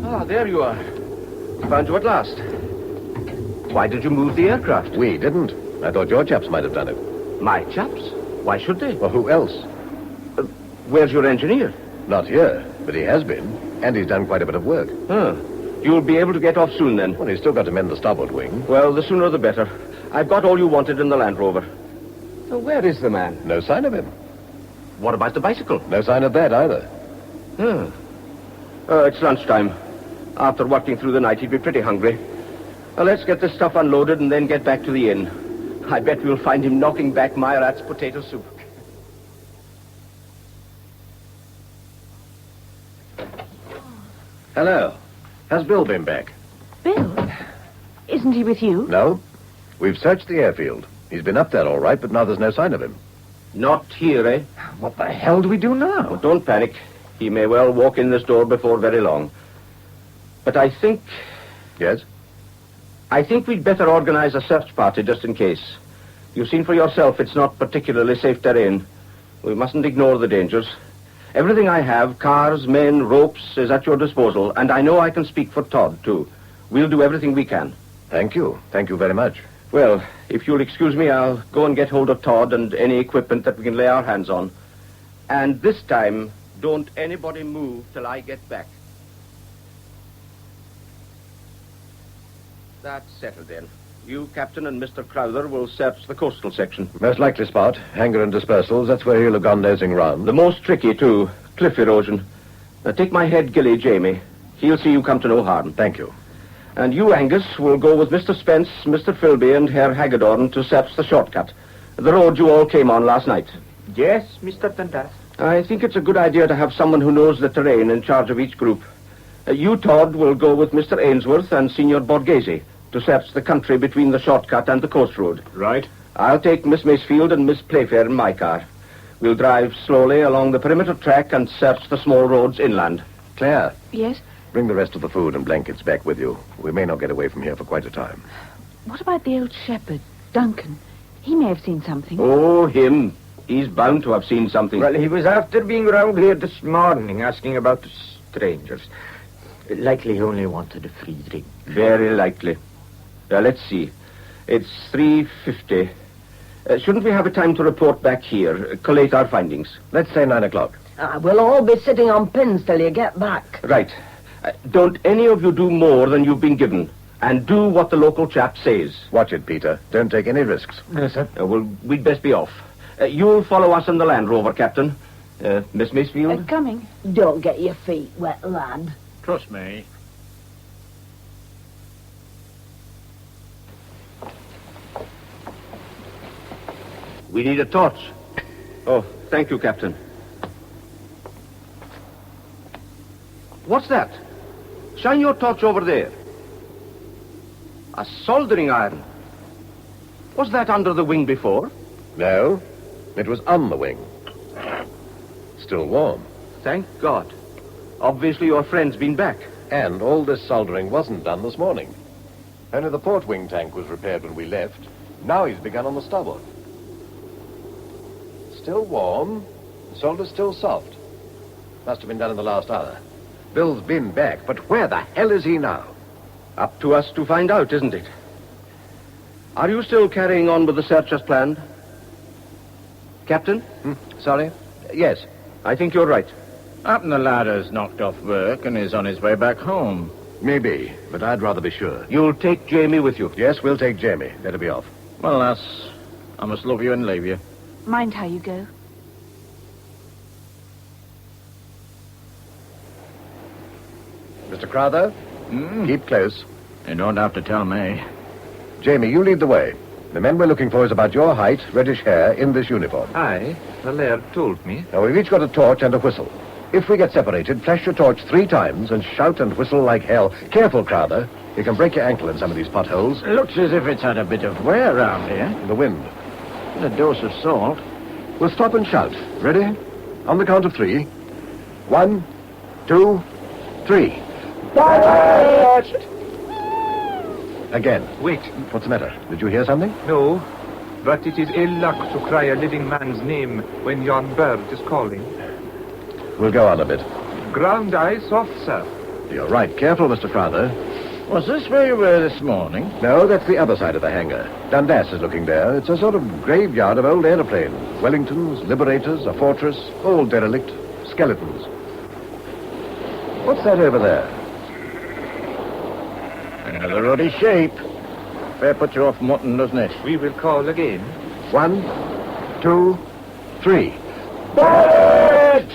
Ah, there you are. Found you at last. Why did you move the aircraft? We didn't. I thought your chaps might have done it. My chaps? Why should they? Well, who else? Where's your engineer? Not here, but he has been. And he's done quite a bit of work. Huh. You'll be able to get off soon, then? Well, he's still got to mend the starboard wing. Well, the sooner the better. I've got all you wanted in the Land Rover. Where is the man? No sign of him. What about the bicycle? No sign of that either. Huh. It's lunchtime. After working through the night, he'd be pretty hungry. Well, let's get this stuff unloaded and then get back to the inn. I bet we'll find him knocking back Meyerrat's potato soup. Hello. Has Bill been back? Bill? Isn't he with you? No. We've searched the airfield. He's been up there all right, but now there's no sign of him. Not here, eh? What the hell do we do now? Well, don't panic. He may well walk in this door before very long. But I think... Yes? I think we'd better organize a search party just in case. You've seen for yourself it's not particularly safe terrain. We mustn't ignore the dangers. Everything I have, cars, men, ropes, is at your disposal, and I know I can speak for Todd, too. We'll do everything we can. Thank you. Thank you very much. Well, if you'll excuse me, I'll go and get hold of Todd and any equipment that we can lay our hands on. And this time, don't anybody move till I get back. That's settled then. You, Captain, and Mr. Crowther will search the coastal section. Most likely spot, hangar and dispersals. That's where he'll have gone nosing round. The most tricky, too. Cliff erosion. Now, take my head gilly, Jamie. He'll see you come to no harm. Thank you. And you, Angus, will go with Mr. Spence, Mr. Philby, and Herr Hagedorn to search the shortcut. The road you all came on last night. Yes, Mr. Dundas. I think it's a good idea to have someone who knows the terrain in charge of each group. You, Todd, will go with Mr. Ainsworth and Signor Borghese to search the country between the shortcut and the coast road. Right. I'll take Miss Macefield and Miss Playfair in my car. We'll drive slowly along the perimeter track and search the small roads inland. Claire. Yes? Bring the rest of the food and blankets back with you. We may not get away from here for quite a time. What about the old shepherd, Duncan? He may have seen something. Oh, him. He's bound to have seen something. Well, he was after being round here this morning, asking about the strangers. Likely he only wanted a free drink. Very likely. Let's see. It's 3:50. Shouldn't we have a time to report back here, collate our findings? Let's say 9 o'clock. We'll all be sitting on pins till you get back. Right. Don't any of you do more than you've been given. And do what the local chap says. Watch it, Peter. Don't take any risks. Yes, sir. Well, we'd best be off. You'll follow us in the Land Rover, Captain. Miss Macefield? Coming. Don't get your feet wet, lad. Trust me. We need a torch. Oh, thank you, Captain. What's that? Shine your torch over there. A soldering iron. Was that under the wing before? No, it was on the wing. Still warm. Thank God. Obviously your friend's been back. And all this soldering wasn't done this morning. Only the port wing tank was repaired when we left. Now he's begun on the starboard. Still warm. The solder's still soft. Must have been done in the last hour. Bill's been back, but where the hell is he now? Up to us to find out, isn't it? Are you still carrying on with the search as planned? Captain? Sorry? Yes. I think you're right. Happen the ladder's knocked off work and is on his way back home. Maybe, but I'd rather be sure. You'll take Jamie with you? Yes, we'll take Jamie. Better be off. Well, lass, I must love you and leave you. Mind how you go. Mr. Crowther? Keep close. You don't have to tell me. Jamie, you lead the way. The men we're looking for is about your height, reddish hair, in this uniform. Aye, the laird told me. Now, we've each got a torch and a whistle. If we get separated, flash your torch 3 times and shout and whistle like hell. Careful, Crowther. You can break your ankle in some of these potholes. Looks as if it's had a bit of wear round here. The wind. And a dose of salt. We'll stop and shout. Ready? On the count of 3. 1, 2, 3. Again. Wait. What's the matter? Did you hear something? No, but it is ill luck to cry a living man's name when yon bird is calling. We'll go on a bit. Ground eye soft, sir. You're right. Careful, Mr. Crowther. Was this where you were this morning? No, that's the other side of the hangar. Dundas is looking there. It's a sort of graveyard of old aeroplanes. Wellingtons, Liberators, a fortress, all derelict, skeletons. What's that over there? Another ruddy shape. Fair put you off mutton, doesn't it? We will call again. 1, 2, 3. Bird!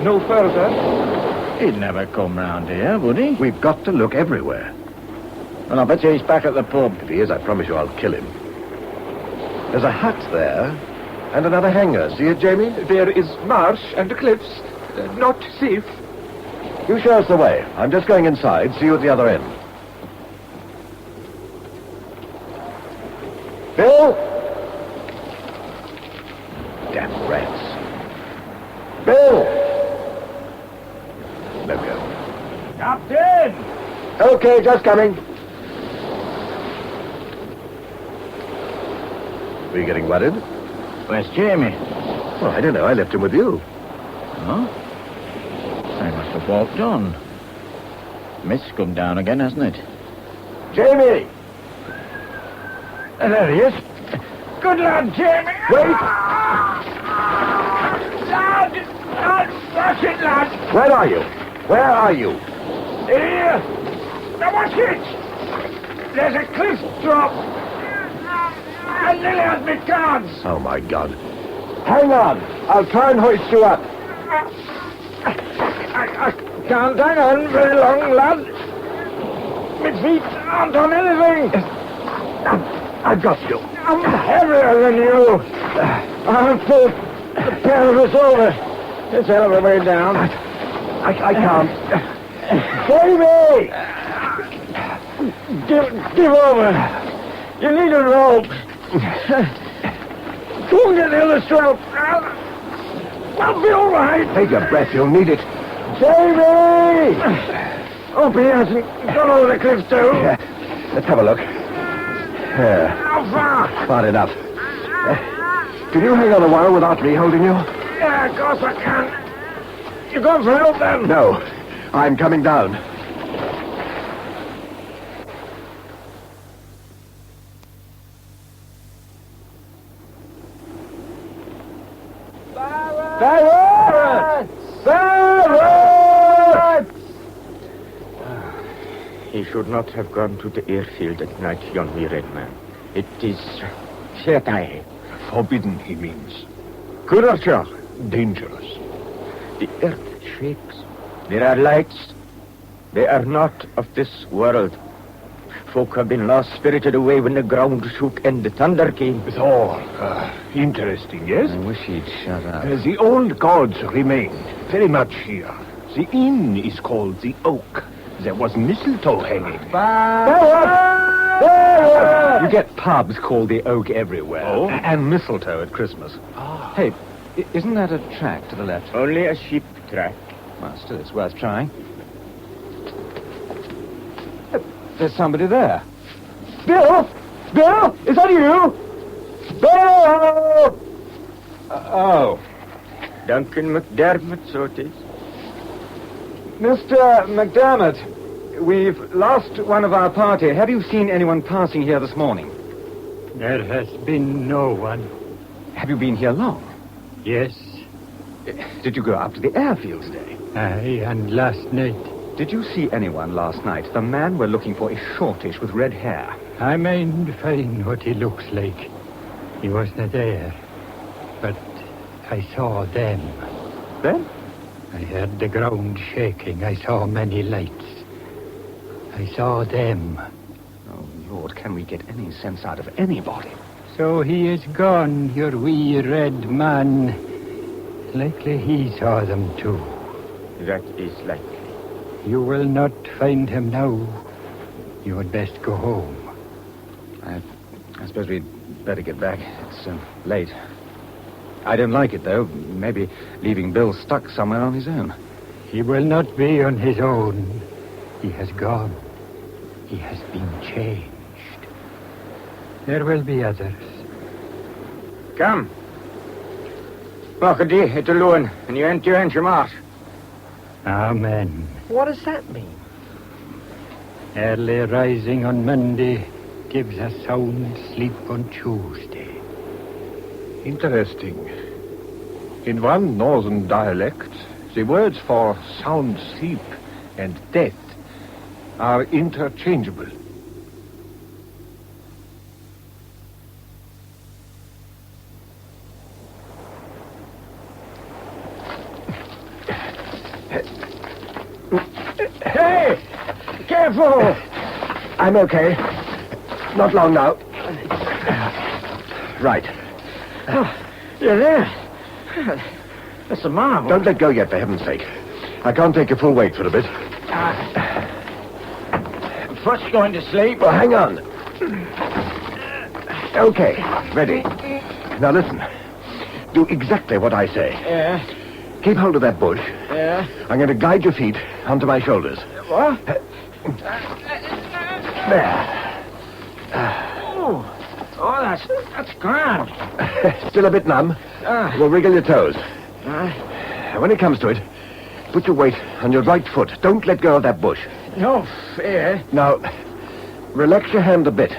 No further? He'd never come round here, would he? We've got to look everywhere. Well, I bet you he's back at the pub. If he is, I promise you I'll kill him. There's a hut there, and another hangar. See it, Jamie? There is marsh and cliffs. Not safe. You show us the way. I'm just going inside. See you at the other end. Bill! Damn rats. Bill! No go. Captain! Okay, just coming. Were you getting worried? Where's Jamie? Well, I don't know. I left him with you. Oh? I must have walked on. Mist's come down again, hasn't it? Jamie! There he is. Good lad, Jamie. Wait! Lad! That's it, lad. Where are you? Where are you? Here. Now watch it. There's a cliff drop. I nearly had my cards. Oh, my God. Hang on. I'll try and hoist you up. I can't hang on very long, lad. My feet aren't on anything. I've got you. I'm heavier than you. I'll pull the pair of us over. It's hell of a way down. I can't. Jamie! Give over. You need a rope. Go and get the other strap. I'll be all right. Take a breath. You'll need it. Jamie! Hope he hasn't gone over the cliff too. Yeah. Let's have a look. There. How far? Far enough. Can you hang on a while without me holding you? Yeah, of course I can. You going for help then? No. I'm coming down. He should not have gone to the airfield at night, young red man. It is... Forbidden, he means. Culture. Dangerous. The earth shakes. There are lights. They are not of this world. Folk have been lost, spirited away when the ground shook and the thunder came. It's all interesting, yes? I wish he'd shut up. The old gods remain very much here. The inn is called the Oak. There was mistletoe hanging. You get pubs called the Oak everywhere. Oh? And mistletoe at Christmas. Ah. Hey, isn't that a track to the left? Only a sheep track. Well, still, it's worth trying. There's somebody there. Bill! Bill! Is that you? Bill! Oh. Duncan McDermott, so it is. Mr. McDermott, we've lost one of our party. Have you seen anyone passing here this morning? There has been no one. Have you been here long? Yes. Did you go up to the airfield today? Aye, and last night. Did you see anyone last night? The man we're looking for is shortish with red hair. I mind fine what he looks like. He wasn't there. But I saw them. Them? I heard the ground shaking. I saw many lights. I saw them. Oh, Lord, can we get any sense out of anybody? So he is gone, your wee red man. Likely he saw them too. That is likely. You will not find him now. You had best go home. I suppose we'd better get back. It's late. I don't like it, though. Maybe leaving Bill stuck somewhere on his own. He will not be on his own. He has gone. He has been changed. There will be others. Come. Lochady, it's alone, and you enter your entry, Amen. What does that mean? Early rising on Monday gives us sound sleep on Tuesday. Interesting. In one northern dialect, the words for sound sleep and death are interchangeable. Hey! Careful! I'm okay. Not long now. Right. Oh, you're there. That's a marvel. Don't let go yet, for heaven's sake. I can't take your full weight for a bit. First going to sleep. Well, hang on. Okay, ready. Now listen. Do exactly what I say. Yeah. Keep hold of that bush. Yeah. I'm going to guide your feet onto my shoulders. What? There. Oh, that's grand. Still a bit numb. We'll wriggle your toes. When it comes to it, put your weight on your right foot. Don't let go of that bush. No fair. Now, relax your hand a bit.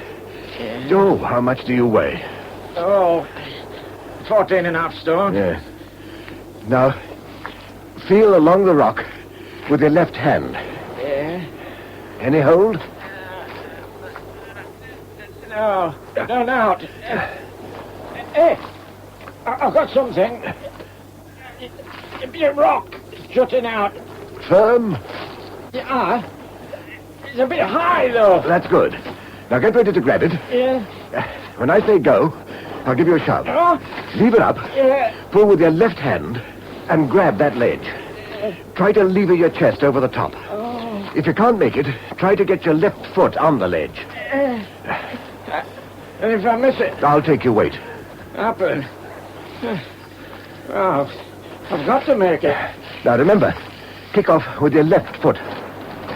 Oh, how much do you weigh? Oh, 14 and a half stone. Yeah. Now, feel along the rock with your left hand. Yeah. Any hold? No, no. Hey, I've got something. It'd be a rock jutting out. Firm? Yeah. It's a bit high, though. That's good. Now get ready to grab it. Yeah. When I say go, I'll give you a shove. Oh. Leave it up. Yeah. Pull with your left hand and grab that ledge. Try to lever your chest over the top. Oh. If you can't make it, try to get your left foot on the ledge. And if I miss it? I'll take your weight. Happen. Oh, I've got to make it. Now remember, kick off with your left foot.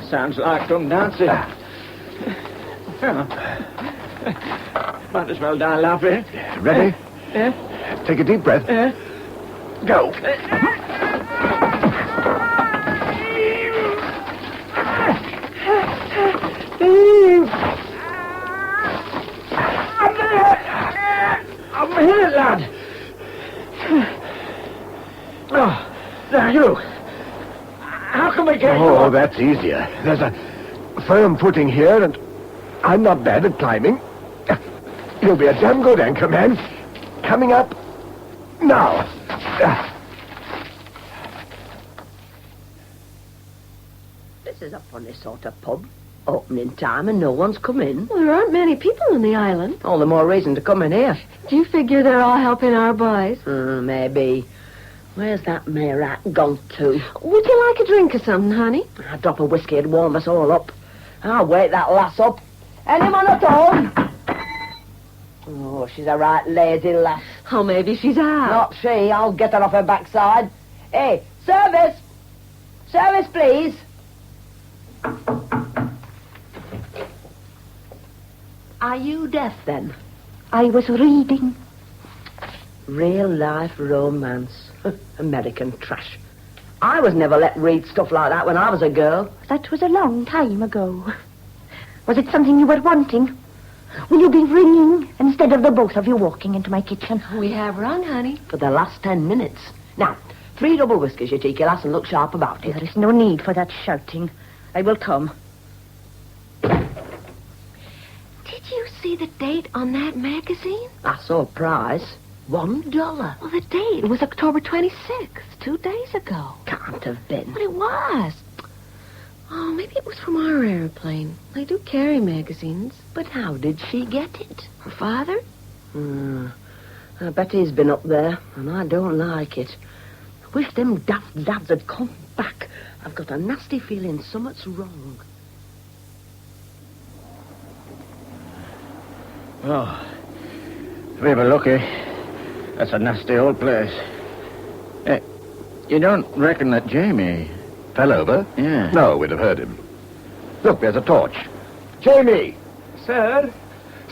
Sounds like some dancing. Might as well die laughing. Ready? Yeah. Take a deep breath. Go. I'm here, lad. Oh, now you. How can we get you Oh, up? that's easier. There's a firm footing here, and I'm not bad at climbing. You'll be a damn good anchor man. Coming up now. This is a funny sort of pub. Opening time and no one's come in. Well, there aren't many people on the island. All the more reason to come in here. Do you figure they're all helping our boys? Maybe. Where's that mare rat gone to? Would you like a drink or something, honey? A drop of whiskey would warm us all up. I'll wake that lass up. Anyone at home? Oh, she's a right lazy lass. Oh, maybe she's out. Not she. I'll get her off her backside. Hey, service! Service, please. Are you deaf, then? I was reading. Real-life romance. American trash. I was never let read stuff like that when I was a girl. That was a long time ago. Was it something you were wanting? Will you be ringing instead of the both of you walking into my kitchen? We have rung, honey. For the last 10 minutes. Now, 3 double whiskies, you cheeky lass, and look sharp about it. There is no need for that shouting. I will come. Did you see the date on that magazine? I saw a prize. $1. Well, the date was October 26th, 2 days ago. Can't have been. But it was. Oh, maybe it was from our airplane. They do carry magazines. But how did she get it? Her father? I bet he's been up there, and I don't like it. I wish them daft lads had come back. I've got a nasty feeling something's wrong. Oh, we were lucky. That's a nasty old place. You don't reckon that Jamie fell over? Yeah. No, we'd have heard him. Look, there's a torch. Jamie! Sir?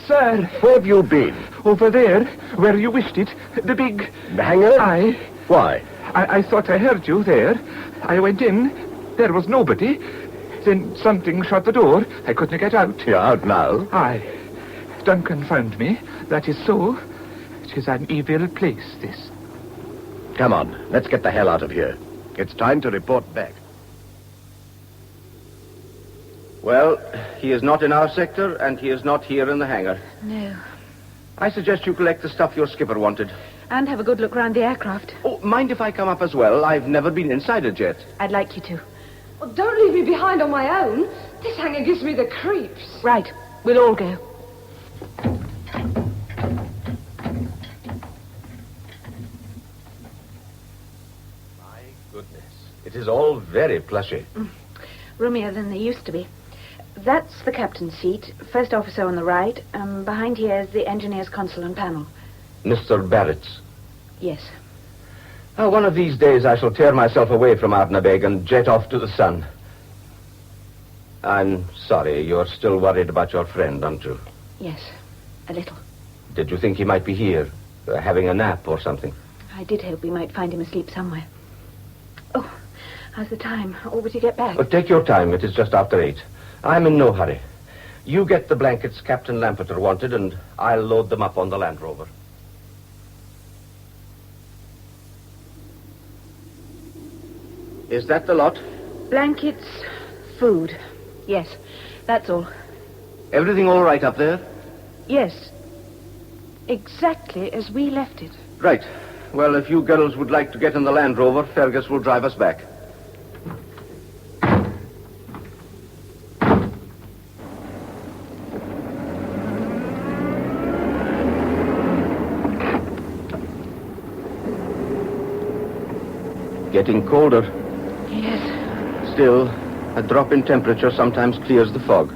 Sir? Where have you been? Over there, where you wished it. The big... The hangar? Aye. Why? I thought I heard you there. I went in. There was nobody. Then something shut the door. I couldn't get out. You're out now? Aye. Duncan found me. That is so. It is an evil place, this. Come on, let's get the hell out of here. It's time to report back. Well, he is not in our sector, and he is not here in the hangar. No. I suggest you collect the stuff your skipper wanted. And have a good look round the aircraft. Oh, mind if I come up as well? I've never been inside it yet. I'd like you to. Well, don't leave me behind on my own. This hangar gives me the creeps. Right. We'll all go. My goodness. It is all very plushy. Roomier than they used to be. That's the captain's seat. First officer on the right. Behind here is the engineer's console and panel. Mr. Barrett's. Yes. Now, one of these days I shall tear myself away from Ardnabeg and jet off to the sun. I'm sorry, you're still worried about your friend, aren't you? Yes, a little. Did you think he might be here, having a nap or something? I did hope we might find him asleep somewhere. Oh, how's the time? Or would you get back? Oh, take your time. It is just after 8. I'm in no hurry. You get the blankets Captain Lampeter wanted, and I'll load them up on the Land Rover. Is that the lot? Blankets, food. Yes, that's all. Everything all right up there? Yes. Exactly as we left it. Right. Well, if you girls would like to get in the Land Rover, Fergus will drive us back. Getting colder. Yes. Still, a drop in temperature sometimes clears the fog.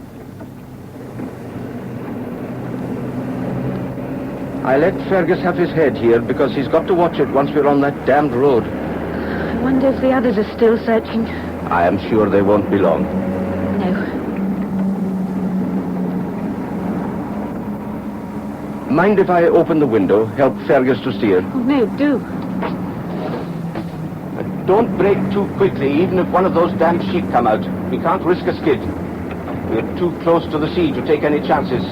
I let Fergus have his head here because he's got to watch it once we're on that damned road. I wonder if the others are still searching. I am sure they won't be long. No. Mind if I open the window, help Fergus to steer? Oh, no, do. Don't brake too quickly, even if one of those damn sheep come out. We can't risk a skid. We're too close to the sea to take any chances.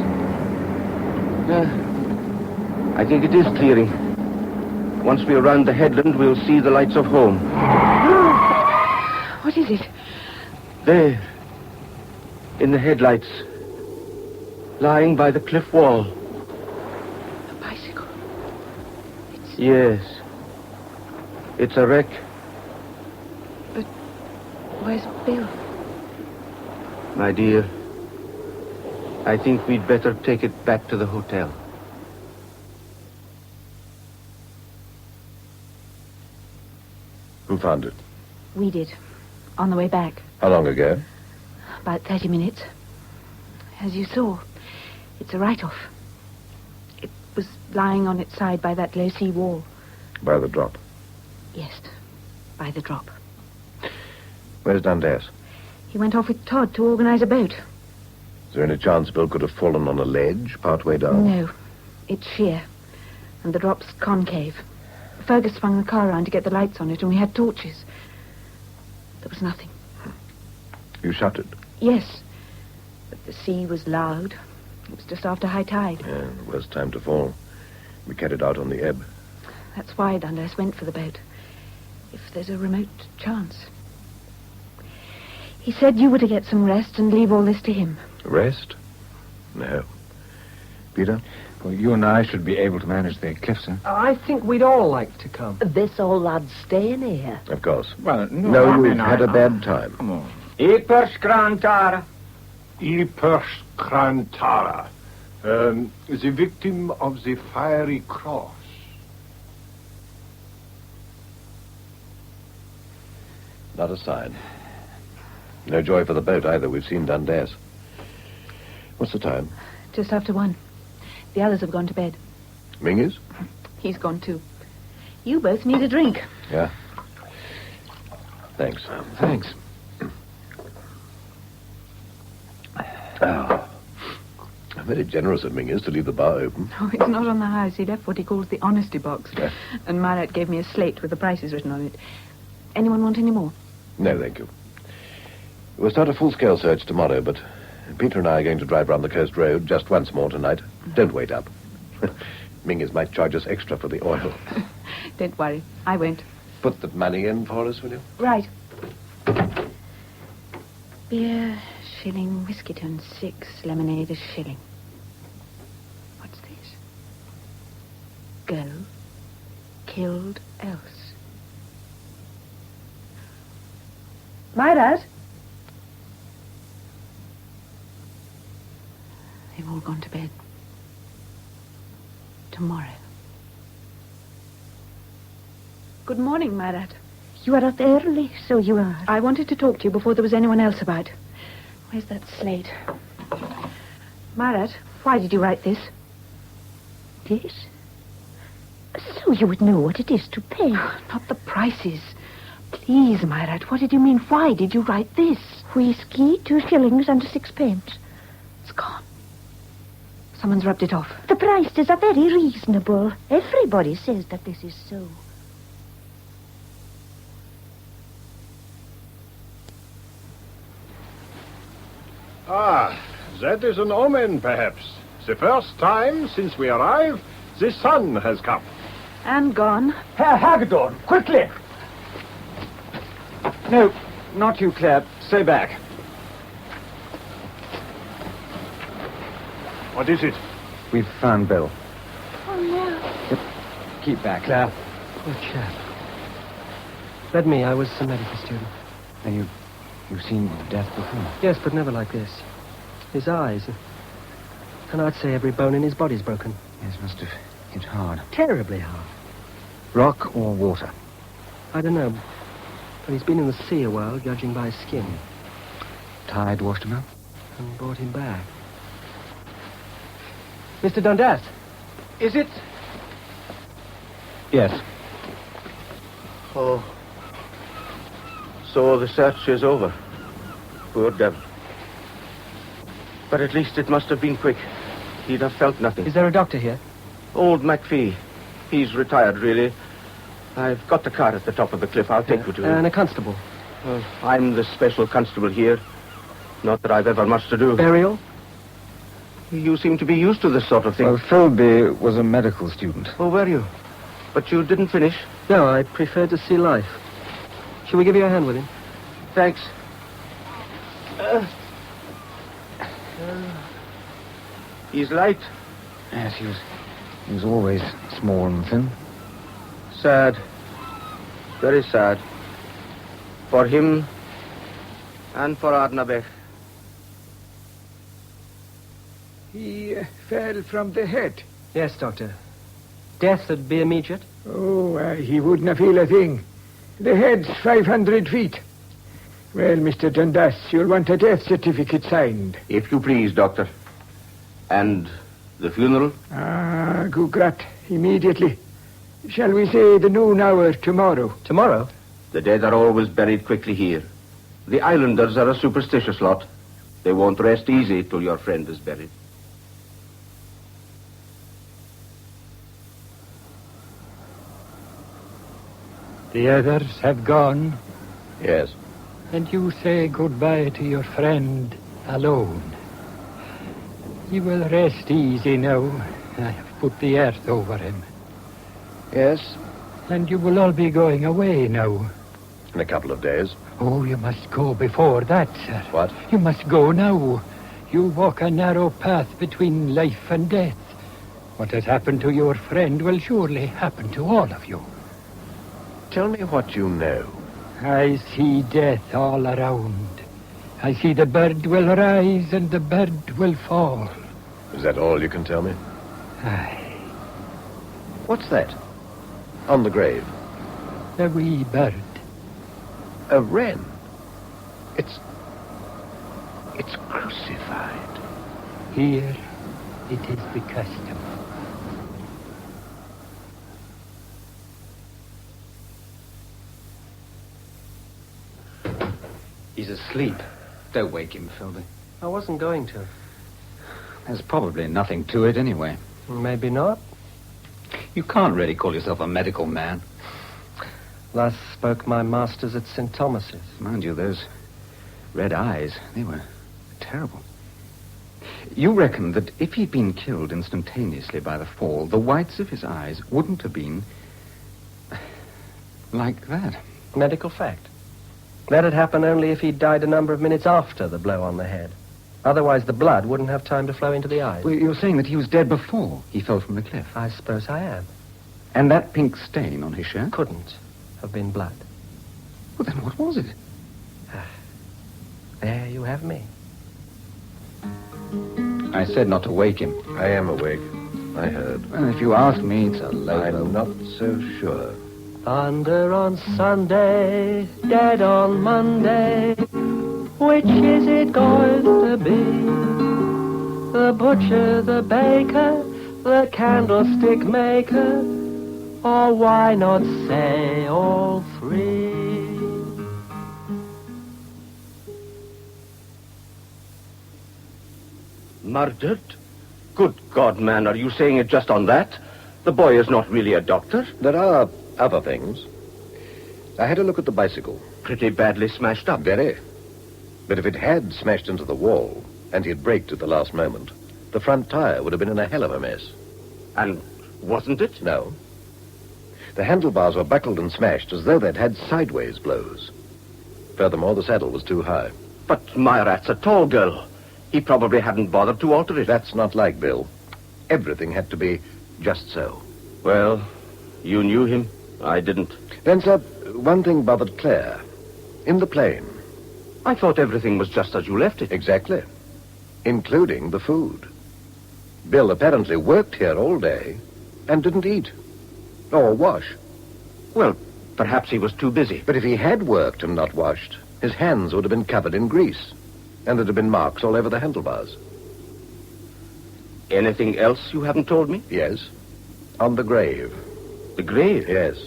I think it is clearing. Once we're round the headland, we'll see the lights of home. What is it? There. In the headlights. Lying by the cliff wall. A bicycle. Yes. It's a wreck. Where's Bill? My dear, I think we'd better take it back to the hotel. Who found it? We did. On the way back. How long ago? About 30 minutes. As you saw, it's a write-off. It was lying on its side by that low sea wall. By the drop? Yes, by the drop. Where's Dundas? He went off with Todd to organize a boat. Is there any chance Bill could have fallen on a ledge partway down? No. It's sheer. And the drop's concave. Fergus swung the car around to get the lights on it, and we had torches. There was nothing. You shut it? Yes. But the sea was loud. It was just after high tide. Yeah, worst time to fall. We carried out on the ebb. That's why Dundas went for the boat. If there's a remote chance. He said you were to get some rest and leave all this to him. Rest? No. Peter? Well, you and I should be able to manage the cliff, sir. I think we'd all like to come. This old lad's staying here. Of course. Well, no, we've had a bbad time. Come on. Iperskrantara. Iperskrantara. The victim of the fiery cross. Not a sign. No joy for the boat either. We've seen Dundas. What's the time? Just after 1. The others have gone to bed. Ming is? He's gone too. You both need a drink. Yeah. Thanks. Thanks. Oh. Very generous of Ming is to leave the bar open. Oh, it's not on the house. He left what he calls the honesty box. Yeah. And Myrat gave me a slate with the prices written on it. Anyone want any more? No, thank you. We'll start a full-scale search tomorrow, but Peter and I are going to drive round the coast road just once more tonight. Don't wait up. Mingers might charge us extra for the oil. Don't worry. I won't. Put the money in for us, will you? Right. Beer, shilling, whiskey tone 6, lemonade a shilling. What's this? Go, killed else. Myrat? They've all gone to bed. Tomorrow. Good morning, Myrat. You are up early, so you are. I wanted to talk to you before there was anyone else about. Where's that slate? Myrat, why did you write this? This? So you would know what it is to pay. Not the prices. Please, Myrat, what did you mean? Why did you write this? Whiskey, 2 shillings and 6 pence. It's gone. Someone's rubbed it off. The prices are very reasonable. Everybody says that this is so. Ah, that is an omen, perhaps. The first time since we arrived, the sun has come. And gone. Herr Hagedorn, quickly! No, not you, Claire. Stay back. What is it? We've found Bill. Oh, no. Keep back, Claire. Poor chap. Let me. I was a medical student. And you've seen death before? Yes, but never like this. His eyes. And I'd say every bone in his body's broken. Yes, must have hit hard. Terribly hard. Rock or water? I don't know. But he's been in the sea a while, judging by his skin. Tide washed him out? And brought him back. Mr. Dundas, is it... Yes. Oh. So the search is over. Poor devil. But at least it must have been quick. He'd have felt nothing. Is there a doctor here? Old McPhee. He's retired, really. I've got the car at the top of the cliff. I'll take you to him. And a constable. I'm the special constable here. Not that I've ever much to do. Burial? You seem to be used to this sort of thing. Well, Philby was a medical student. Oh, were you? But you didn't finish? No, I prefer to see life. Shall we give you a hand with him? Thanks. He's light. Yes, he was always small and thin. Sad. Very sad. For him and for Arnabech. He fell from the head. Yes, Doctor. Death would be immediate? Oh, he wouldn't feel a thing. The head's 500 feet. Well, Mr. Dundas, you'll want a death certificate signed. If you please, Doctor. And the funeral? Ah, Gugrat, immediately. Shall we say the noon hour tomorrow? Tomorrow? The dead are always buried quickly here. The islanders are a superstitious lot. They won't rest easy till your friend is buried. The others have gone, Yes. and you say goodbye to your friend alone. He will rest easy now. I have put the earth over him. Yes? And you will all be going away now. In a couple of days. Oh, you must go before that, sir. What? You must go now. You walk a narrow path between life and death. What has happened to your friend will surely happen to all of you. Tell me what you know. I see death all around. I see the bird will rise and the bird will fall. Is that all you can tell me? Aye. What's that? On the grave. A wee bird. A wren. It's crucified. Here it is the custom. He's asleep. Don't wake him, Philby. I wasn't going to. There's probably nothing to it anyway. Maybe not. You can't really call yourself a medical man. Thus spoke my masters at St. Thomas's. Mind you, those red eyes, they were terrible. You reckon that if he'd been killed instantaneously by the fall, the whites of his eyes wouldn't have been like that. Medical fact. That'd happen only if he'd died a number of minutes after the blow on the head. Otherwise, the blood wouldn't have time to flow into the eyes. Well, you're saying that he was dead before he fell from the cliff. I suppose I am. And that pink stain on his shirt? Couldn't have been blood. Well, then what was it? There you have me. I said not to wake him. I am awake. I heard. Well, if you ask me, it's a load. I'm not so sure. Thunder on Sunday, dead on Monday. Which is it going to be? The butcher, the baker, the candlestick maker, or why not say all three? Murdered? Good God, man, are you saying it just on that? The boy is not really a doctor. There are other things. I had a look at the bicycle. Pretty badly smashed up. Very. But if it had smashed into the wall, and he had braked at the last moment, the front tire would have been in a hell of a mess. And wasn't it? No. The handlebars were buckled and smashed as though they'd had sideways blows. Furthermore, the saddle was too high. But Myrat's a tall girl. He probably hadn't bothered to alter it. That's not like Bill. Everything had to be just so. Well, you knew him. I didn't. Then, sir, one thing bothered Claire. In the plane. I thought everything was just as you left it. Exactly. Including the food. Bill apparently worked here all day and didn't eat. Or wash. Well, perhaps he was too busy. But if he had worked and not washed, his hands would have been covered in grease. And there'd have been marks all over the handlebars. Anything else you haven't told me? Yes. On the grave. The grave? Yes.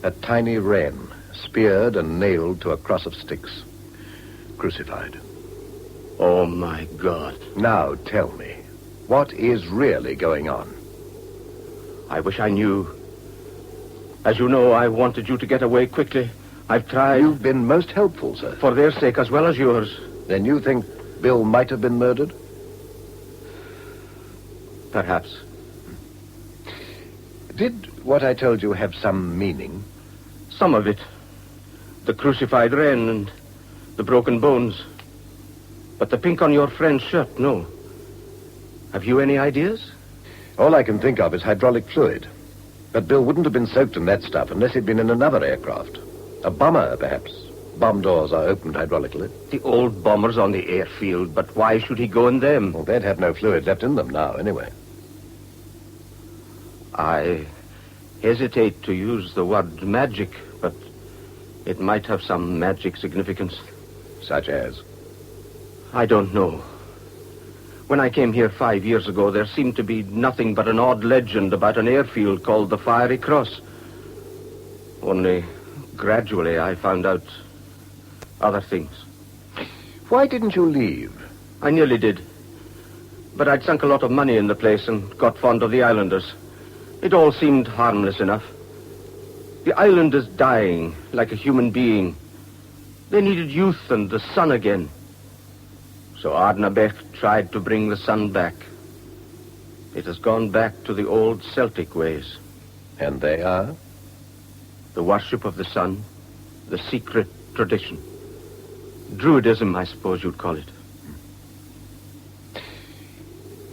A tiny wren, speared and nailed to a cross of sticks. Crucified. Oh, my God. Now, tell me, what is really going on? I wish I knew. As you know, I wanted you to get away quickly. I've tried. You've been most helpful, sir. For their sake as well as yours. Then you think Bill might have been murdered? Perhaps. Did what I told you have some meaning? Some of it. The crucified wren and the broken bones. But the pink on your friend's shirt, no. Have you any ideas? All I can think of is hydraulic fluid. But Bill wouldn't have been soaked in that stuff unless he'd been in another aircraft. A bomber, perhaps. Bomb doors are opened hydraulically. The old bombers on the airfield, but why should he go in them? Well, they'd have no fluid left in them now, anyway. I hesitate to use the word magic, but it might have some magic significance. Such as? I don't know. When I came here 5 years ago, there seemed to be nothing but an odd legend about an airfield called the Fiery Cross. Only gradually I found out other things. Why didn't you leave? I nearly did. But I'd sunk a lot of money in the place and got fond of the islanders. It all seemed harmless enough. The island is dying like a human being. They needed youth and the sun again. So Ardnabech tried to bring the sun back. It has gone back to the old Celtic ways. And they are? The worship of the sun, the secret tradition. Druidism, I suppose you'd call it.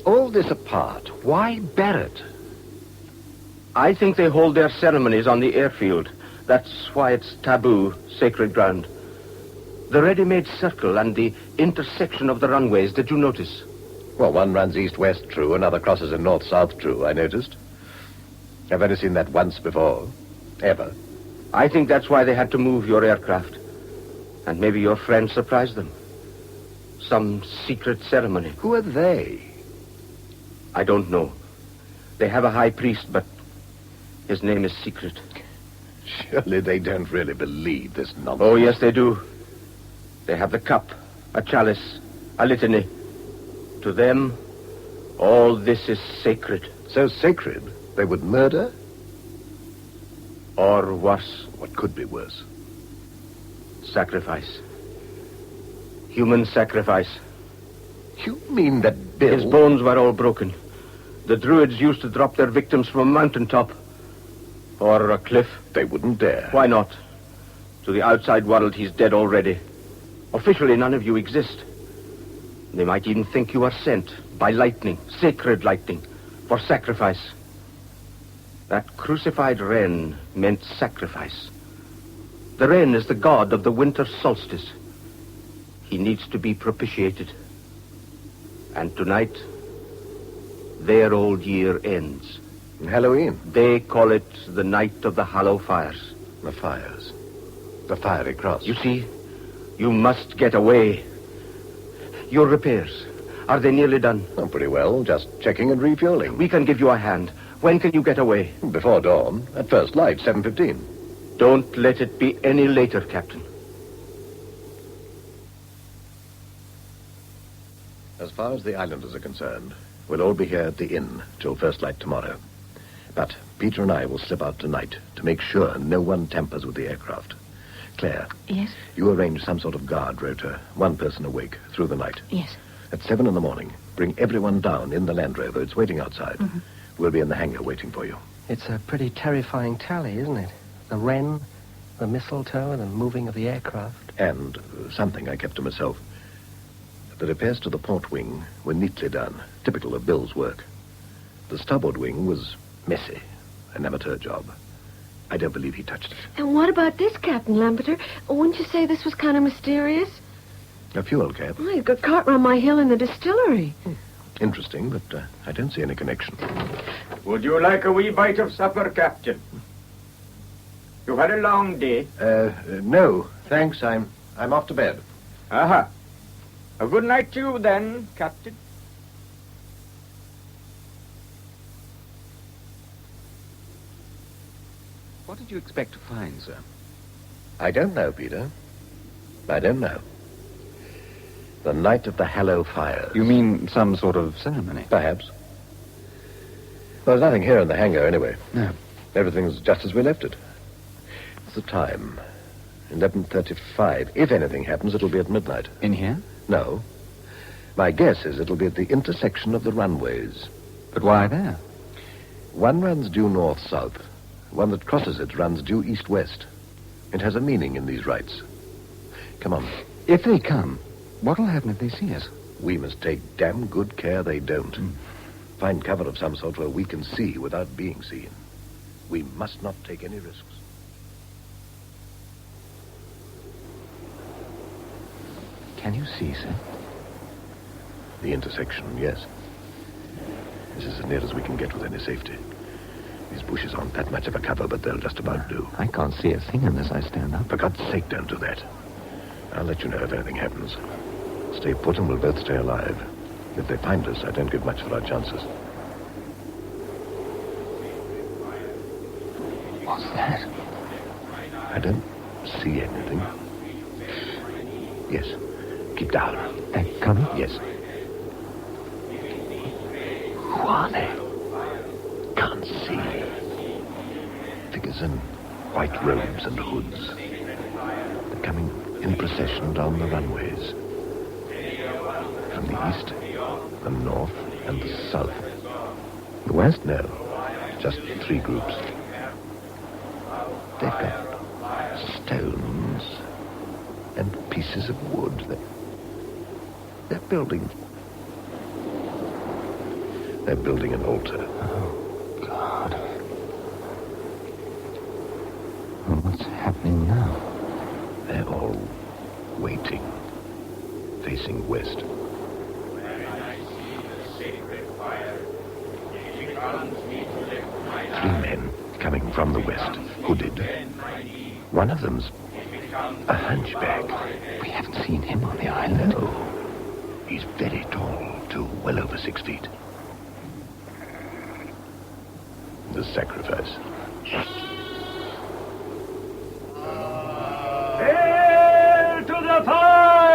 All this apart, why Barrett? I think they hold their ceremonies on the airfield. That's why it's taboo, sacred ground. The ready-made circle and the intersection of the runways, did you notice? Well, one runs east-west true, another crosses in north-south true, I noticed. I've only seen that once before. Ever. I think that's why they had to move your aircraft. And maybe your friend surprised them. Some secret ceremony. Who are they? I don't know. They have a high priest, but his name is secret. Surely they don't really believe this nonsense. Oh, yes, they do. They have the cup, a chalice, a litany. To them, all this is sacred. So sacred, they would murder? Or worse. What could be worse? Sacrifice. Human sacrifice. You mean that Bill... His bones were all broken. The Druids used to drop their victims from a mountaintop. Or a cliff. They wouldn't dare. Why not? To the outside world, he's dead already. Officially, none of you exist. They might even think you are sent by lightning, sacred lightning, for sacrifice. That crucified wren meant sacrifice. The wren is the god of the winter solstice. He needs to be propitiated. And tonight, their old year ends. Halloween? They call it the night of the Hallow Fires. The fires. The Fiery Cross. You see, You must get away. Your repairs, are they nearly done? Oh, pretty well. Just checking and refueling. We can give you a hand. When can you get away? Before dawn. At first light, 7:15. Don't let it be any later, Captain. As far as the islanders are concerned, we'll all be here at the inn till first light tomorrow. But Peter and I will slip out tonight to make sure no one tampers with the aircraft. Claire. Yes? You arrange some sort of guard rota, one person awake through the night. Yes. At 7 in the morning, bring everyone down in the Land Rover. It's waiting outside. Mm-hmm. We'll be in the hangar waiting for you. It's a pretty terrifying tally, isn't it? The wren, the mistletoe, and the moving of the aircraft. And something I kept to myself. The repairs to the port wing were neatly done, typical of Bill's work. The starboard wing was messy, an amateur job. I don't believe he touched it. And what about this, Captain Lampeter? Wouldn't you say this was kind of mysterious? A fuel cap. Oh, you've got caught round my hill in the distillery. Interesting, but I don't see any connection. Would you like a wee bite of supper, Captain? You've had a long day. No, thanks. I'm off to bed. Aha. A good night to you then, Captain. What did you expect to find, sir? I don't know, Peter. I don't know. The night of the Hallow Fires. You mean some sort of ceremony? Perhaps. There's nothing here in the hangar, anyway. No. Everything's just as we left it. What's the time? 11:35. If anything happens, it'll be at midnight. In here? No. My guess is it'll be at the intersection of the runways. But why there? One runs due north-south. One that crosses it runs due east-west. It has a meaning in these rites. Come on. If they come, what'll happen if they see us? We must take damn good care they don't. Find cover of some sort where we can see without being seen. We must not take any risks. Can you see, sir? The intersection, yes. This is as near as we can get with any safety. These bushes aren't that much of a cover, but they'll just about do. I can't see a thing unless I stand up. For God's sake, don't do that. I'll let you know if anything happens. Stay put and we'll both stay alive. If they find us, I don't give much for our chances. What's that? I don't see anything. Yes. Keep down. They're coming? Yes. Who are they? Can't see. Figures in white robes and hoods. They're coming in procession down the runways. From the east, the north, and the south. The west? No. Just 3 groups. They've got stones and pieces of wood. They're building. They're building an altar. Oh, God. Well, what's happening now? They're all waiting, facing west. 3 men coming from the west, hooded. One of them's a hunchback. We haven't seen him on the island. No. He's very tall, too, well over 6 feet. The sacrifice. Hail to the fire!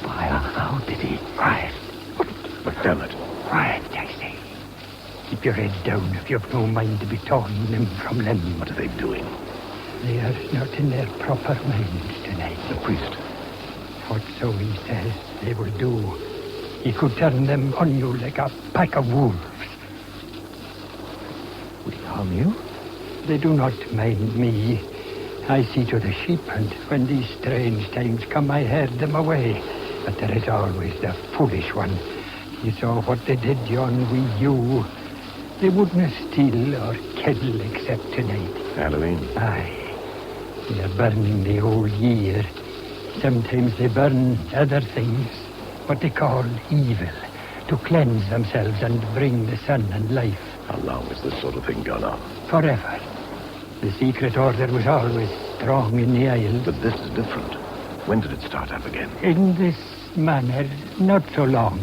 Fire, how did he? Quiet. But damn it. Quiet, I say. Keep your head down if you've no mind to be torn limb from limb. What are they doing? They are not in their proper minds tonight. The priest. What so he says they will do. He could turn them on you like a pack of wolves. Would he harm you? They do not mind me. I see to the sheep, and when these strange times come, I herd them away. But there is always the foolish one. You saw what they did yon with you. They wouldn't steal or kill except tonight. Halloween. Aye. They are burning the whole year. Sometimes they burn other things, what they call evil, to cleanse themselves and bring the sun and life. How long has this sort of thing gone on? Forever. The secret order was always strong in the Isles. But this is different. When did it start up again? In this manner, not so long.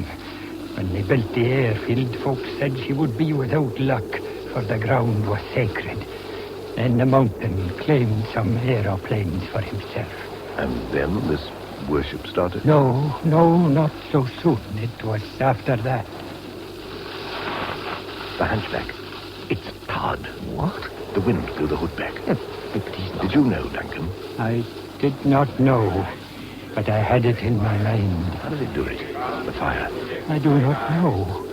When they built the airfield, folks said she would be without luck, for the ground was sacred. Then the mountain claimed some aeroplanes for himself. And then this worship started? No, not so soon. It was after that. The hunchback. It's Todd. What? The wind blew the hood back. Did you know, Duncan? I did not know, but I had it in my mind. How did he do it? The fire? I do not know.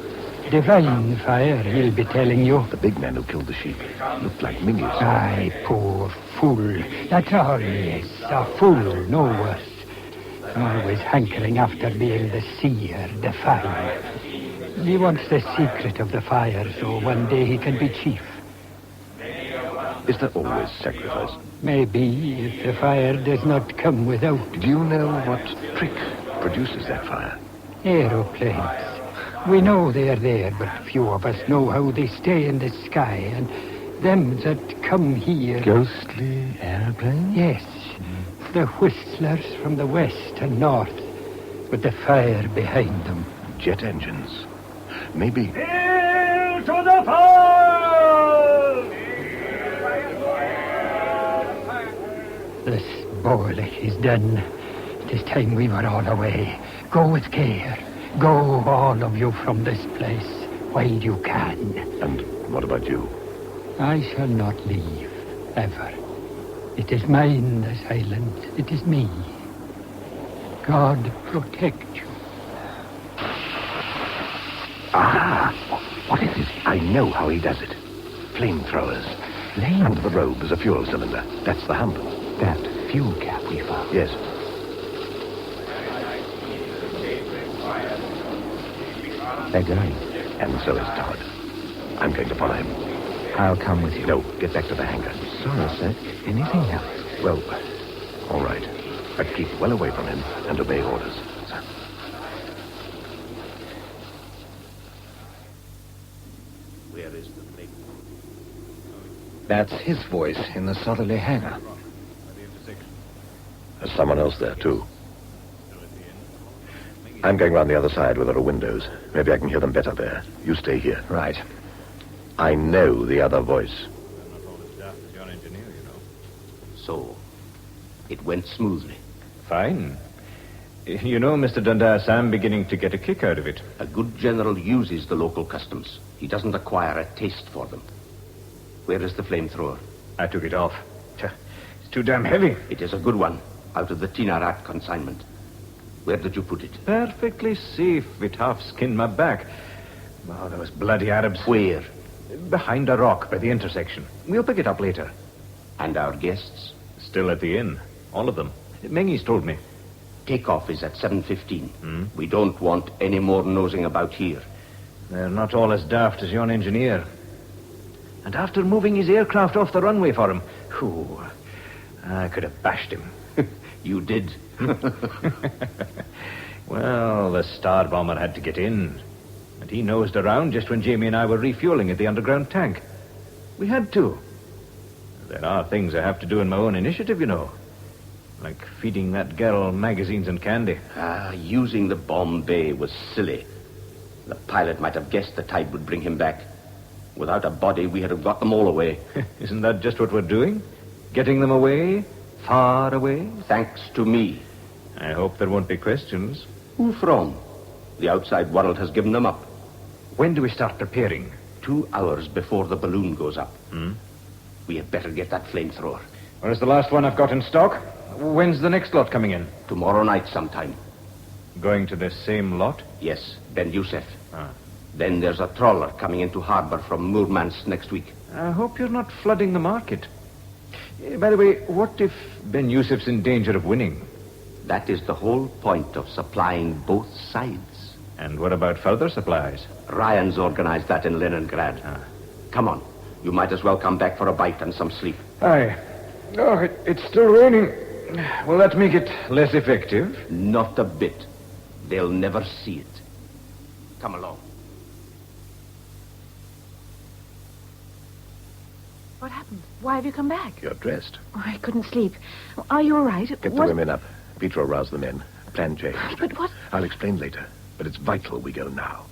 Divine fire, he'll be telling you. The big man who killed the sheep looked like Mingus. Aye, poor fool. That's all he is. A fool, no worse. Always hankering after being the seer, the fire. He wants the secret of the fire, so one day he can be chief. Is there always sacrifice? Maybe, if the fire does not come without. Do you know what trick produces that fire? Aeroplanes. We know they're there, but few of us know how they stay in the sky, and them that come here... Ghostly airplanes? Yes. The whistlers from the west and north, with the fire behind them. Jet engines. Maybe... Hail to the fire! The spoiling is done. It is time we were all away. Go with care. Go, all of you, from this place, while you can. And what about you? I shall not leave, ever. It is mine, this island. It is me. God protect you. Ah! What is it? I know how he does it. Flamethrowers. Under the robe is a fuel cylinder. That's the hump. That fuel cap we found? Yes. They're going. And so is Todd. I'm going to follow him. I'll come with you. No, get back to the hangar. Sorry, sir. Anything else? Well, all right. But keep well away from him and obey orders, sir. Where is the plate? That's his voice in the southerly hangar. There's someone else there, too. I'm going round the other side where there are windows. Maybe I can hear them better there. You stay here. Right. I know the other voice. So, it went smoothly. Fine. You know, Mr. Dundas, I'm beginning to get a kick out of it. A good general uses the local customs. He doesn't acquire a taste for them. Where is the flamethrower? I took it off. It's too damn heavy. It is a good one, out of the Tinarat consignment. Where did you put it? Perfectly safe. It half skinned my back. Oh, those bloody Arabs. Where? Behind a rock by the intersection. We'll pick it up later. And our guests? Still at the inn. All of them. Mengi's told me. Takeoff is at 7:15. We don't want any more nosing about here. They're not all as daft as yon engineer. And after moving his aircraft off the runway for him, whew, I could have bashed him. You did. Well, the star bomber had to get in. And he nosed around just when Jamie and I were refueling at the underground tank. We had to. There are things I have to do in my own initiative, you know. Like feeding that girl magazines and candy. Using the bomb bay was silly. The pilot might have guessed the tide would bring him back. Without a body, we'd have got them all away. Isn't that just what we're doing? Getting them away? Far away? Thanks to me. I hope there won't be questions. Who from? The outside world has given them up. When do we start preparing? 2 hours before the balloon goes up. We had better get that flamethrower. Where's the last one I've got in stock? When's the next lot coming in? Tomorrow night sometime. Going to the same lot? Yes, Ben Youssef. Then there's a trawler coming into harbor from Murmansk next week. I hope you're not flooding the market. By the way, what if Ben Youssef's in danger of winning? That is the whole point of supplying both sides. And what about further supplies? Ryan's organized that in Leningrad. Come on. You might as well come back for a bite and some sleep. Aye. Oh, it's still raining. Will that make it less effective? Not a bit. They'll never see it. Come along. What happened? Why have you come back? You're dressed. Oh, I couldn't sleep. Are you all right? Get the women up. Peter will rouse the men. Plan changed. But what? I'll explain later. But it's vital we go now.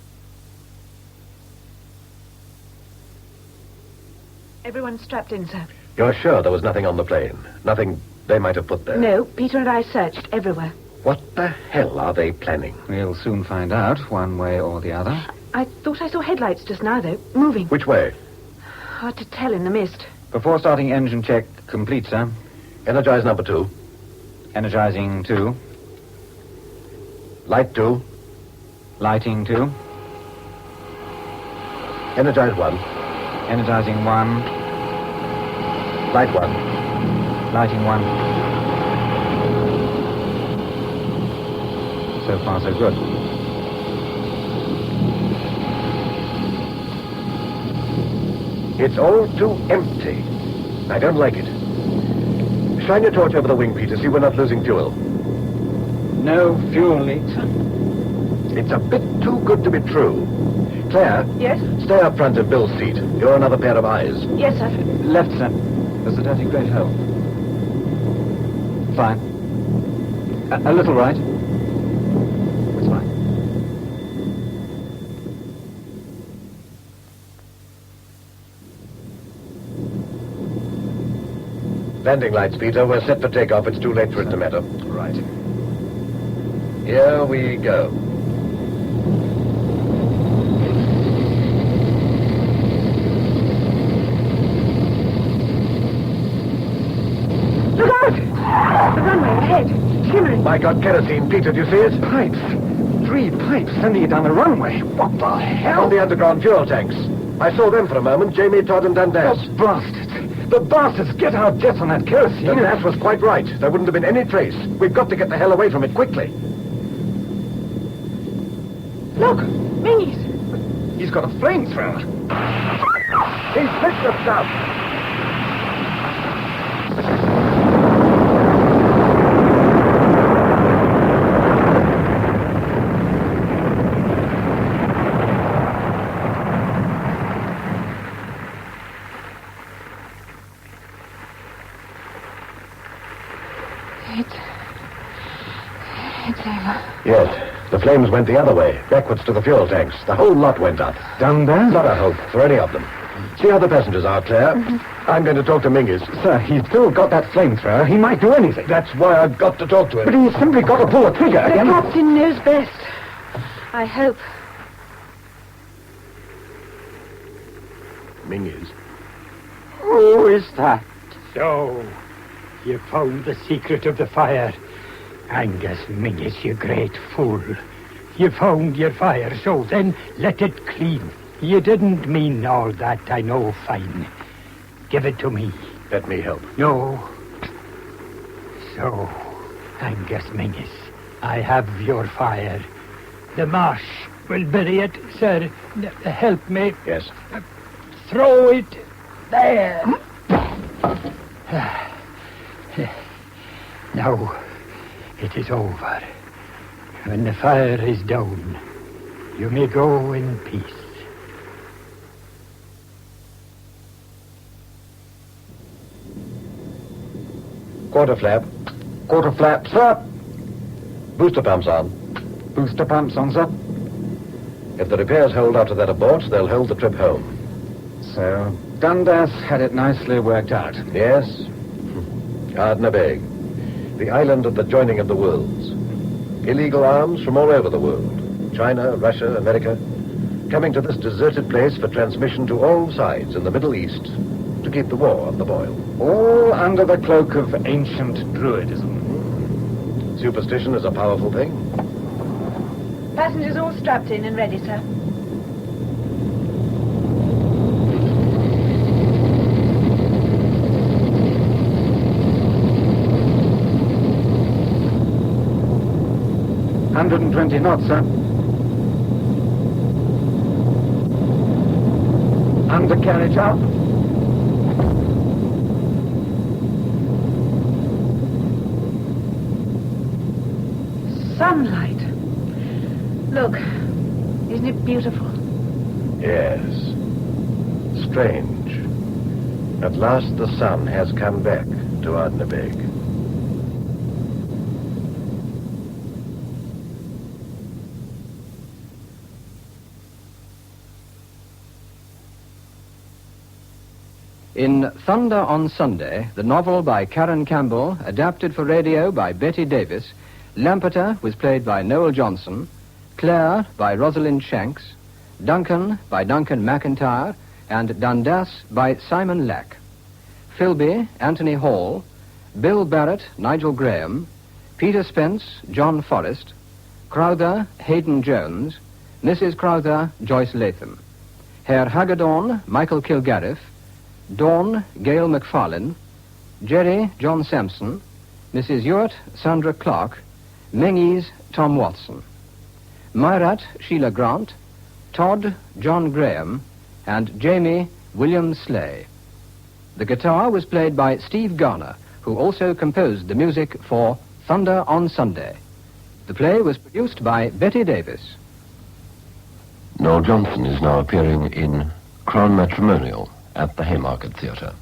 Everyone's strapped in, sir. You're sure there was nothing on the plane? Nothing they might have put there? No, Peter and I searched everywhere. What the hell are they planning? We'll soon find out, one way or the other. I thought I saw headlights just now, though, moving. Which way? Hard to tell in the mist. Before starting engine check complete, sir. Energize number 2. Energizing 2. Light 2. Lighting 2. Energize 1. Energizing 1. Light 1. Lighting 1. So far, so good. It's all too empty. I don't like it. Shine your torch over the wing, Peter. See we're not losing fuel. No fuel leaks. It's a bit too good to be true. Claire? Yes? Stay up front in Bill's seat. You're another pair of eyes. Yes, sir. Left, sir. There's a dirty great hole. Fine. A little right. That's fine. Landing lights, Peter. We're set for takeoff. It's too late for it to matter. Right. Here we go. Look out! The runway ahead, shimmering. My God, kerosene. Peter, do you see it? Pipes. 3 pipes sending it down the runway. What the hell? On the underground fuel tanks. I saw them for a moment. Jamie, Todd, and Dundas. The bastards. The bastards get our jets on that kerosene. Dundas was quite right. There wouldn't have been any trace. We've got to get the hell away from it quickly. Look, Mingy's. He's got a flamethrower. He's picked us up. It's over. Yes. The flames went the other way, backwards to the fuel tanks. The whole lot went up. Dundas? Not a hope for any of them. See how the passengers are, Claire. I'm going to talk to Mingus. Sir, he's still got that flamethrower. He might do anything. That's why I've got to talk to him. But he's simply got to pull the trigger. The captain knows best. I hope. Mingus. Who is that? So, you found the secret of the fire. Angus Mingus, you great fool. You found your fire, so then let it clean. You didn't mean all that, I know fine. Give it to me. Let me help. No. So, Angus Mingus, I have your fire. The marsh will bury it, sir. Help me. Yes. Throw it there. Now, it is over. When the fire is down, you may go in peace. Quarter flap. Quarter flap, sir. Booster pumps on. Booster pumps on, sir. If the repairs hold after that abort, they'll hold the trip home. So, Dundas had it nicely worked out. Yes. Ardnabeg, the island of the joining of the worlds. Illegal arms from all over the world. China, Russia, America, coming to this deserted place for transmission to all sides in the Middle East to keep the war on the boil. All under the cloak of ancient druidism. Superstition is a powerful thing. Passengers all strapped in and ready, sir. $120 knots, sir. Undercarriage up. Sunlight. Look, isn't it beautiful. Yes. Strange. At last the sun has come back to Ardnabeg. In Thunder on Sunday, the novel by Karen Campbell, adapted for radio by Betty Davis, Lampeter was played by Noel Johnson, Claire by Rosalind Shanks, Duncan by Duncan McIntyre, and Dundas by Simon Lack. Philby, Anthony Hall, Bill Barrett, Nigel Graham, Peter Spence, John Forrest, Crowther, Hayden Jones, Mrs. Crowther, Joyce Latham, Herr Hagedorn, Michael Kilgariff, Dawn, Gail McFarlane, Jerry, John Sampson, Mrs. Ewart, Sandra Clark, Mengies, Tom Watson, Myrat, Sheila Grant, Todd, John Graham, and Jamie, William Slay. The guitar was played by Steve Garner, who also composed the music for Thunder on Sunday. The play was produced by Betty Davis. Noel Johnson is now appearing in Crown Matrimonial at the Haymarket Theatre.